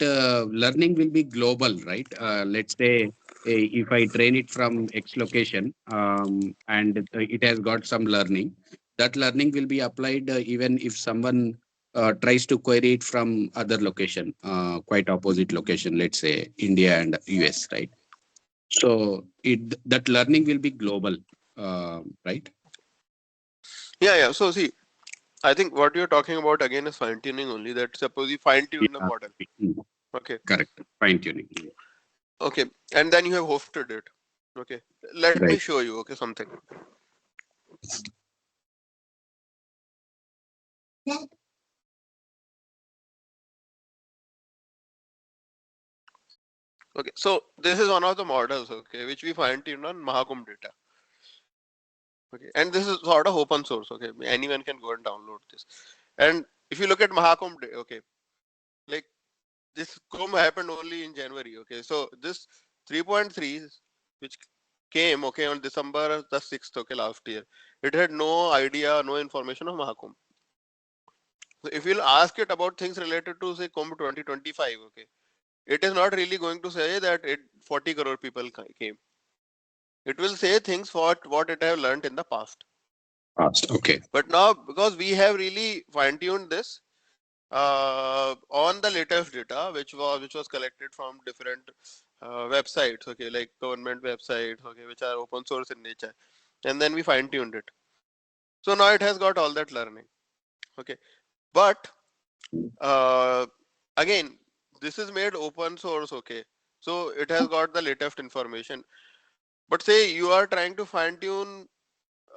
learning will be global, right? Let's say if I train it from X location, and it has got some learning, that learning will be applied even if someone tries to query it from other location, quite opposite location, let's say India and US, right? So that learning will be global, right? Yeah. So see, I think what you're talking about again is fine tuning only. That suppose you fine tune the Yeah. model. Mm, Okay. correct. Fine tuning. Okay. And then you have hosted it. Okay. Let me Right. show you. Okay, something. Okay. So this is one of the models. Okay, which we fine tuned on Mahakum data. Okay. And this is sort of open source. Okay. Anyone can go and download this. And if you look at Mahakum, okay, like this Kumbh happened only in January. Okay. So this 3.3, which came okay on December the 6th, okay, last year, it had no idea, no information of Mahakumbh. So if you'll ask it about things related to say Kumbh 2025, okay, it is not really going to say that it 40 crore people came. It will say things for what it have learned in the past. Past. Okay. But now because we have really fine-tuned this on the latest data, which was collected from different websites, okay, like government websites, okay, which are open source in nature, and then we fine-tuned it. So now it has got all that learning. Okay, but uh, again, this is made open source. Okay, so it has got the latest information. But say you are trying to fine-tune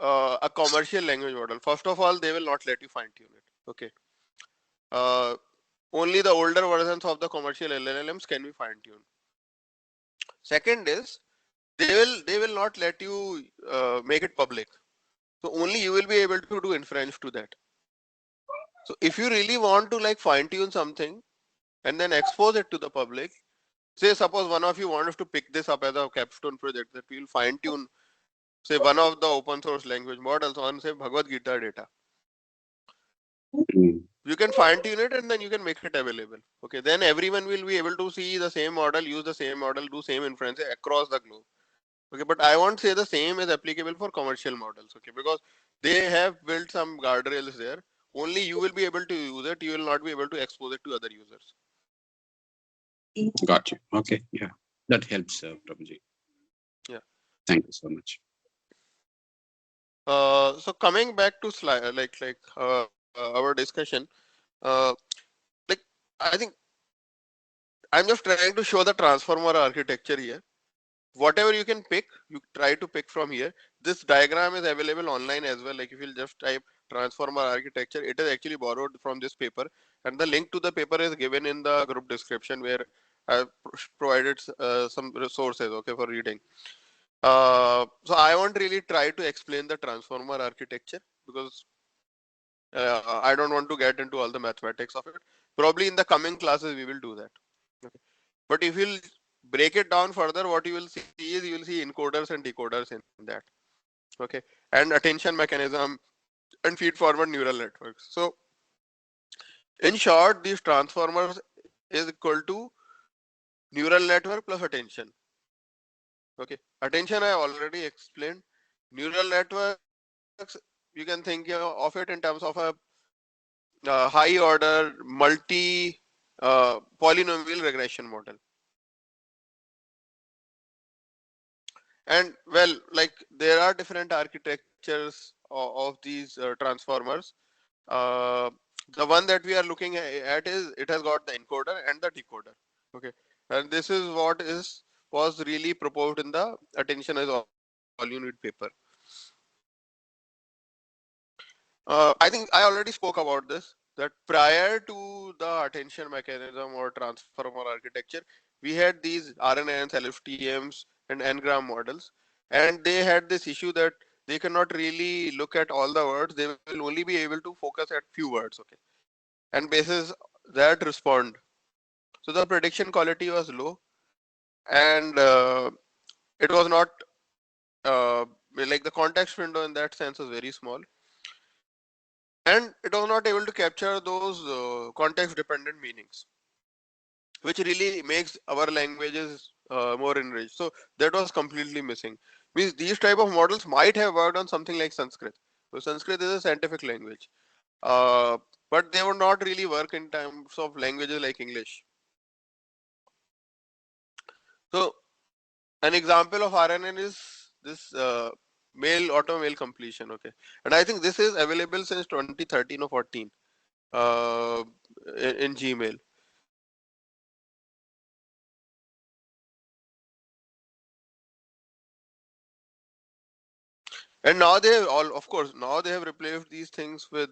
a commercial language model. First of all, they will not let you fine-tune it. Okay. Uh, Only the older versions of the commercial LLMs can be fine-tuned. Second is they will not let you make it public. So only you will be able to do inference to that. So if you really want to like fine-tune something and then expose it to the public, say suppose one of you wants to pick this up as a capstone project that we will fine-tune say one of the open source language models on say Bhagavad Gita data. Mm. You can fine tune it and then you can make it available. Okay, then everyone will be able to see the same model, use the same model, do same inference across the globe. Okay, but I won't say the same is applicable for commercial models. Okay, because they have built some guardrails there. Only you will be able to use it. You will not be able to expose it to other users. Got you. Okay. Yeah. That helps, Prabhuji. Yeah. Thank you so much. So coming back to slide, our discussion, uh, like I think I'm just trying to show the transformer architecture here. Whatever you can pick, you try to pick from here. This diagram is available online as well. Like if you'll just type transformer architecture, it is actually borrowed from this paper, and the link to the paper is given in the group description where I provided some resources, okay, for reading. So I won't really try to explain the transformer architecture because I don't want to get into all the mathematics of it. Probably in the coming classes we will do that. Okay. But if you'll break it down further, what you will see is you will see encoders and decoders in that. Okay. And attention mechanism and feed forward neural networks. So in short, these transformers is equal to neural network plus attention. Okay. Attention I already explained. Neural networks, you can think of it in terms of a high order multi polynomial regression model. And well, like there are different architectures of these transformers. uh, the one that we are looking at is it has got the encoder and the decoder. Okay, and this is what is was really proposed in the attention is all you need paper. I think I already spoke about this, that prior to the attention mechanism or transformer architecture, we had these RNNs, LFTMs, and n-gram models, and they had this issue that they cannot really look at all the words. They will only be able to focus at few words. Okay, and basis that respond. So the prediction quality was low. and it was not like the context window in that sense was very small, and it was not able to capture those context dependent meanings, which really makes our languages more enriched. So that was completely missing. Means these type of models might have worked on something like Sanskrit. So Sanskrit is a scientific language, uh, but they would not really work in terms of languages like English. So an example of RNN is this mail auto mail completion. Okay, and I think this is available since 2013 or 14 uh, in Gmail. And now they have all, of course, now they have replaced these things with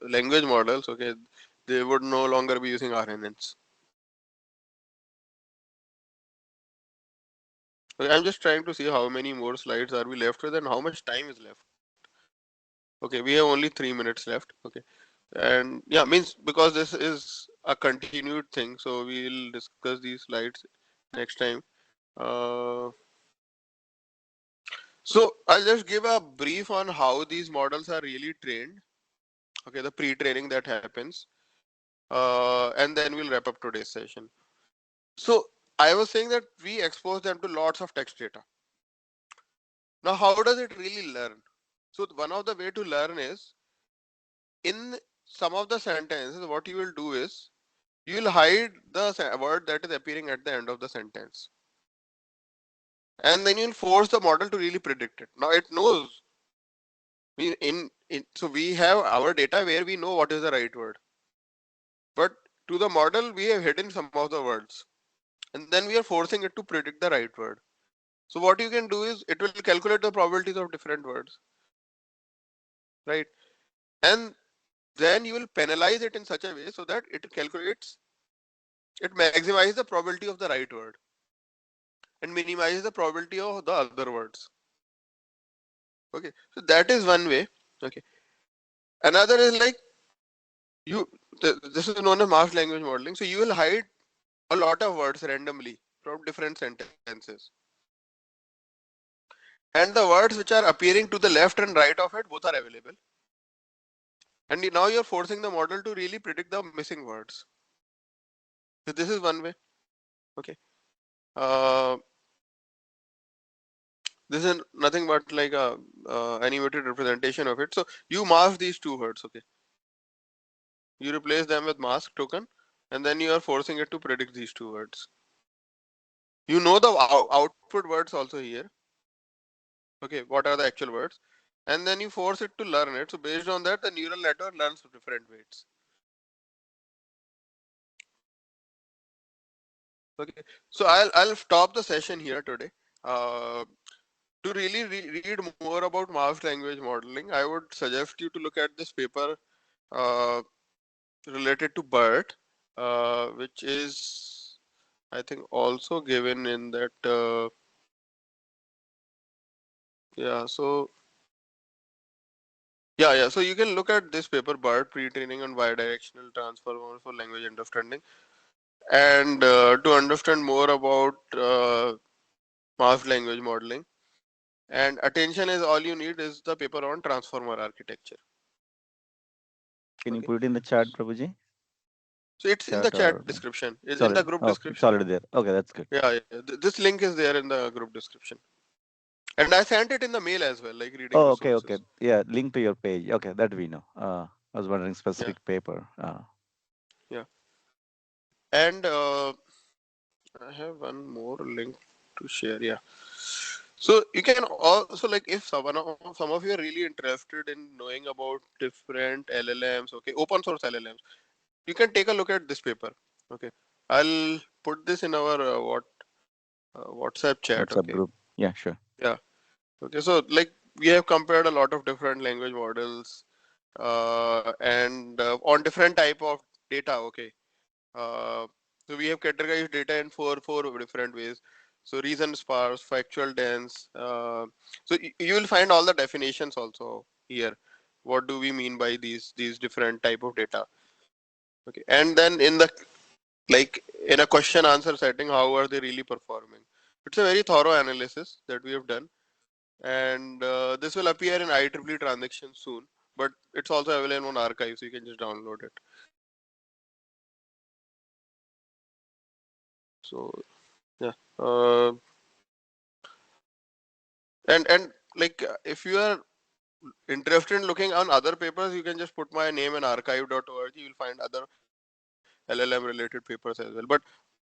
language models. Okay, they would no longer be using RNNs. Okay, I'm just trying to see how many more slides are we left with and how much time is left. Okay, we have only 3 minutes left. Okay, and yeah, means because this is a continued thing, so we'll discuss these slides next time. Uh, so I'll just give a brief on how these models are really trained. Okay, the pre-training that happens. And then we'll wrap up today's session. So I was saying that we expose them to lots of text data. Now, how does it really learn? So one of the way to learn is in some of the sentences, what you will do is you will hide the word that is appearing at the end of the sentence. And then you'll force the model to really predict it. Now it knows. So we have our data where we know what is the right word. But to the model, we have hidden some of the words. And then we are forcing it to predict the right word. So what you can do is it will calculate the probabilities of different words, right? And then you will penalize it in such a way so that it maximizes the probability of the right word and minimizes the probability of the other words. Okay, so that is one way. Okay, another is like you. This is known as masked language modeling. So you will hide a lot of words randomly from different sentences, and the words which are appearing to the left and right of it both are available. And now you're forcing the model to really predict the missing words. So this is one way. Okay. Uh, this is nothing but like a animated representation of it. So you mask these two words. Okay. You replace them with mask token, and then you are forcing it to predict these two words. You know the output words also here. Okay. What are the actual words? And then you force it to learn it. So based on that, the neural network learns different weights. Okay. So I'll stop the session here today. To really read more about masked language modeling, I would suggest you to look at this paper related to BERT, which is, I think, also given in that. Yeah, so yeah. So you can look at this paper, BERT, pre-training on bidirectional transformers for language understanding, and to understand more about masked language modeling. And attention is all you need is the paper on transformer architecture. Can you Okay. put it in the chat, Prabhuji? So it's in the Chat or chat description. It's in solid? the group Oh, it's description. already there. Okay, that's good. Yeah. This link is there in the group description. And I sent it in the mail as well, like reading Oh, okay. resources. Yeah, link to your page. Okay, that we know. I was wondering Yeah. specific paper. Yeah. And I have one more link to share. Yeah. So you can also, like, if some of you are really interested in knowing about different LLMs, okay, open source LLMs, you can take a look at this paper. Okay. I'll put this in our WhatsApp chat. WhatsApp Okay. group. Yeah, sure. Yeah. Okay. So like we have compared a lot of different language models and on different type of data. Okay. Uh, so we have categorized data in four different ways. So reason sparse, factual dense. So you will find all the definitions also here. What do we mean by these different type of data? Okay. And then in the like in a question answer setting, how are they really performing. It's a very thorough analysis that we have done, and this will appear in IEEE transactions soon, but it's also available on archive, so you can just download it. So yeah, and like if you are interested in looking on other papers, you can just put my name in archive.org. You'll find other LLM related papers as well. But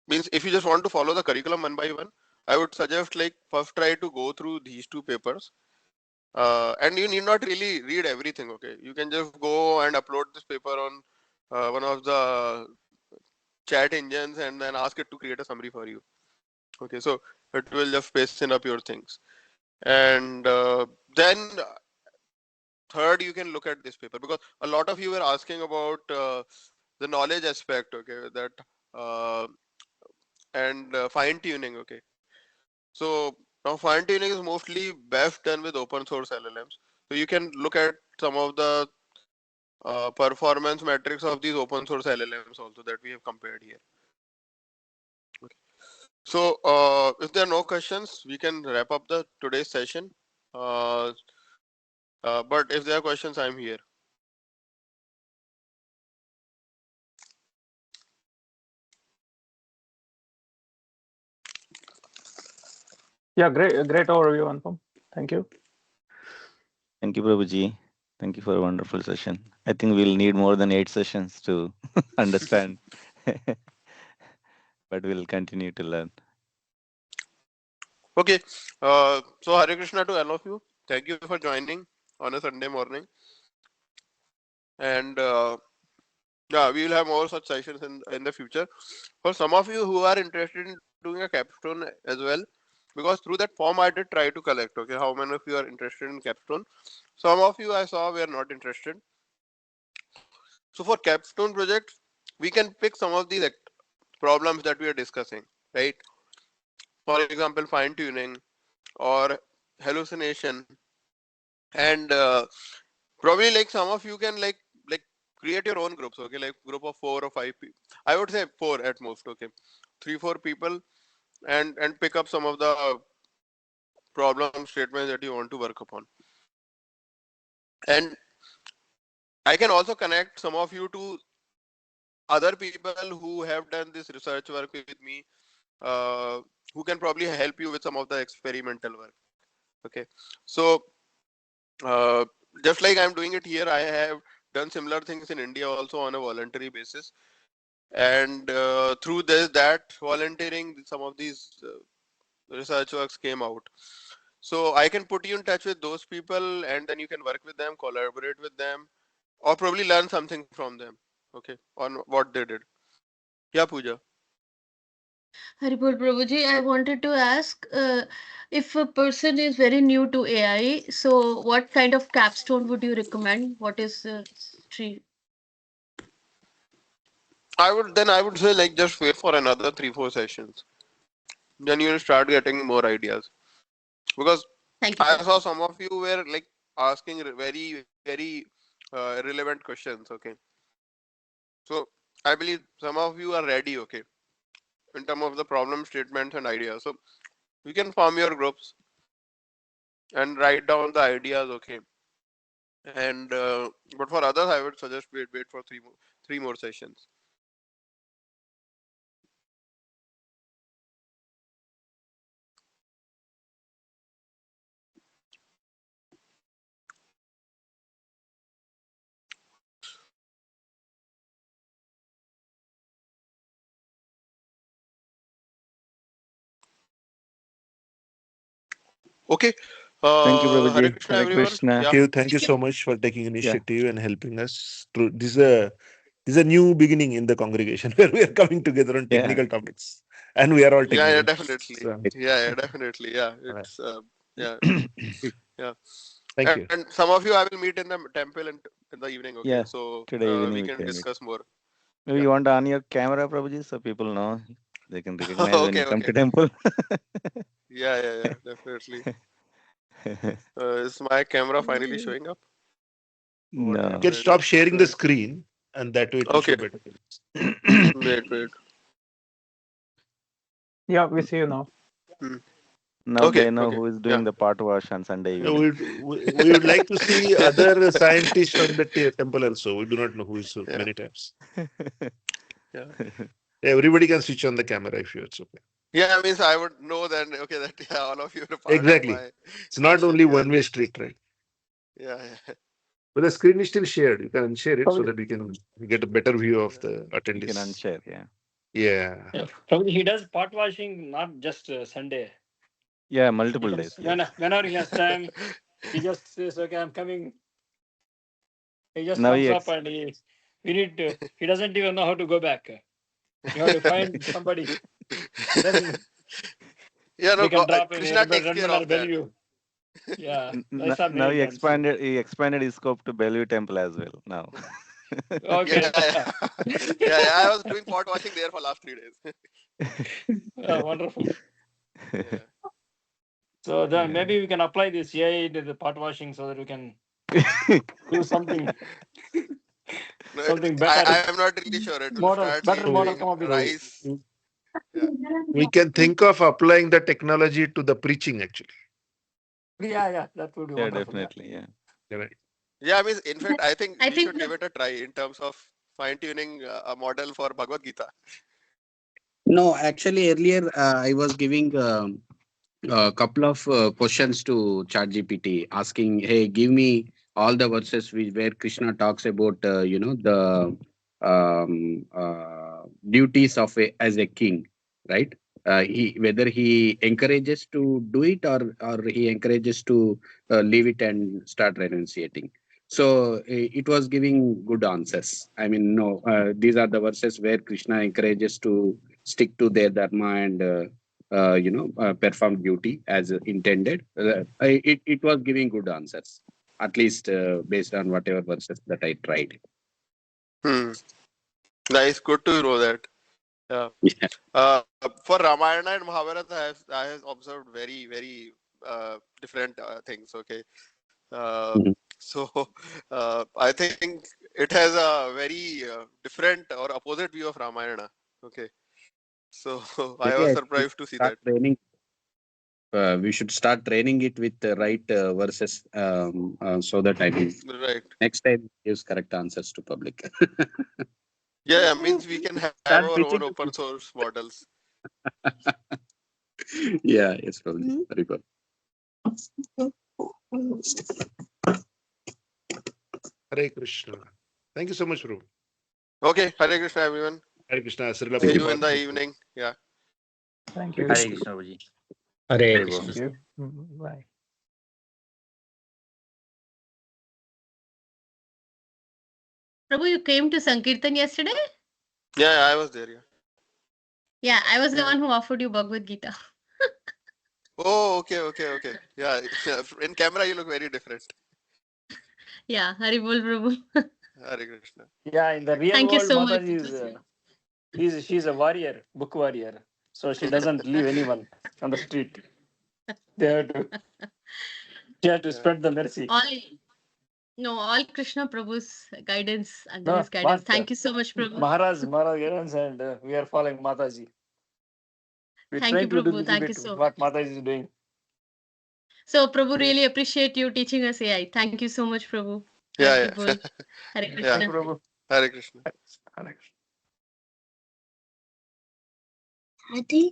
means if you just want to follow the curriculum one by one, I would suggest like first try to go through these two papers. And you need not really read everything. Okay, you can just go and upload this paper on one of the chat engines and then ask it to create a summary for you. Okay, so it will just paste up your things, and then third you can look at this paper, because a lot of you were asking about the knowledge aspect, okay, that uh, and fine tuning. Okay, so now fine tuning is mostly best done with open source LLMs. So you can look at some of the performance metrics of these open source LLMs also that we have compared here. Okay. So if there are no questions, we can wrap up the today's session. Uh, but if there are questions, I'm here. Yeah, great overview, Anupam. Thank you. Thank you, Prabhuji. Thank you for a wonderful session. I think we'll need more than 8 sessions to understand, but we'll continue to learn. Okay. So Hare Krishna to all of you. Thank you for joining on a Sunday morning. And yeah, we will have more such sessions in the future. For some of you who are interested in doing a capstone as well, because through that form I did try to collect, okay, how many of you are interested in capstone. Some of you I saw were not interested. So for capstone projects, we can pick some of these problems that we are discussing, right? For example, fine tuning or hallucination, and probably like some of you can like create your own groups, okay, like group of 4 or 5 people. I would say 4 at most, okay, 3-4 people, and pick up some of the problem statements that you want to work upon. And I can also connect some of you to other people who have done this research work with me, uh, who can probably help you with some of the experimental work. Okay, so uh, just like I'm doing it here, I have done similar things in India also on a voluntary basis, and through that volunteering, some of these research works came out. So I can put you in touch with those people, and then you can work with them, collaborate with them, or probably learn something from them, okay, on what they did. Yeah, Pooja. Haribol Prabhuji, I wanted to ask if a person is very new to AI, so what kind of capstone would you recommend? What is the tree? I would say like just wait for another 3-4 sessions, then you'll start getting more ideas, because Thank you I so saw much. some of you were like asking very relevant questions, okay. So I believe some of you are ready, okay, in terms of the problem statements and ideas. So you can form your groups and write down the ideas, okay. And but for others, I would suggest wait for three more sessions. Okay. Thank you, Hare Prabhuji. Krishna, Hare everyone. Krishna. Yeah. Thank you so much for taking Yeah. initiative and helping us through this is a new beginning in the congregation where we are coming together on Yeah. technical topics and we are all Yeah, technical. definitely. So Yeah, definitely. Yeah, all right. it's yeah, yeah. Thank you. And some of you I will meet in the temple in the evening. Okay, Yeah. so Today evening we we can can meet. discuss more. Maybe Yeah. you want to on your camera, Prabhuji, so people know they can recognize when you Okay, come okay. to temple. Yeah, definitely. Is my camera finally showing up? What You No. can happened? stop sharing the screen and that way it will Okay, show better. wait. Yeah, we see you now. Hmm. Now Okay, they know okay. who is Yeah. doing the pot wash on Sunday Yeah, evening. we would like to see other scientists from the temple also. We do not know who is Yeah. many times. Yeah. Everybody can switch on the camera if you it's okay. Yeah, means I would know then, okay, that yeah, all of you are part of Exactly. my It's not mission. only Yeah. one-way street, right? Yeah. Yeah. But the screen is still shared. You can unshare it so Probably. that we can get a better view of the You can attendees. unshare, yeah. Yeah. Yeah, probably he does pot washing not just Sunday. Yeah, He multiple comes days. Yes. whenever he has time. He just says, "Okay, I'm coming." He just Now comes he up and we need to. He doesn't even know how to go back. You have to find somebody. Then Yeah, no, we can drop in Krishna takes care Redmond or of that. Bellevue. Yeah, I saw Now many times. he expanded his scope to Bellevue Temple as well now. Yeah, Okay. yeah. Yeah, yeah. I was doing pot washing there for last 3 days. Wonderful. Yeah. So then Yeah. maybe we can apply this AI to the pot washing so that we can do something No, something better. I am not really sure. It will start Better So model saving come up with. rice. Yeah. we can think of applying the technology to the preaching actually. Yeah, that would be Yeah, wonderful. Yeah. definitely. Yeah. Right. Yeah, I mean, in fact, I think I we should think give it a try in terms of fine tuning a model for Bhagavad Gita. No, actually, earlier I was giving a couple of questions to ChatGPT, asking, "Hey, give me all the verses where Krishna talks about, the duties of as a king, right? He whether he encourages to do it or he encourages to leave it and start renunciating." So it was giving good answers. I mean, no, these are the verses where Krishna encourages to stick to their dharma and perform duty as intended. It was giving good answers, at least based on whatever verses that I tried. Hmm. Nice. Good to know that. Yeah. Yeah. For Ramayana and Mahabharata, I have observed very, very different things. Okay. Mhm. So I think it has a very different or opposite view of Ramayana. Okay. So I Maybe was I should surprised to see start that. training. We should start training it with the right verses, so that I mean Right. next time gives correct answers to public. Yeah, means we can have Start our own preaching. open source models. Yeah, yes, probably. Very good. Hare Krishna. Thank you so much, Prabhu. Okay. Hare Krishna, everyone. Hare Krishna. Srila See Thank you. you in the Prabhupada. evening. Yeah. Thank you. Hare Krishna, Prabhuji. Hare Very Krishna. well. Thank you. Bye. Prabhu, you came to Sankirtan yesterday? Yeah, I was there. Yeah. Yeah, I was the one who offered you Bhagavad Gita. Oh, okay. Yeah. In camera, you look very different. Yeah, Haribol Prabhu. Hare Krishna. Yeah, in the real Thank you world, so much. Mataji she's a warrior, book warrior. So she doesn't leave anyone on the street. They have to she has to Yeah. spread the mercy. All Krishna Prabhu's guidance, under No, his guidance. what Thank you so much, Prabhu. Maharaj guidance and we are following Mataji. We Thank try you, to do Prabhu. little Thank you bit so what much. Mataji is doing. So, Prabhu, really appreciate you teaching us AI. Thank you so much, Prabhu. Yeah. Haribol. Hare Yeah. Krishna. Prabhu. Hare Krishna. Hare Krishna. Adi.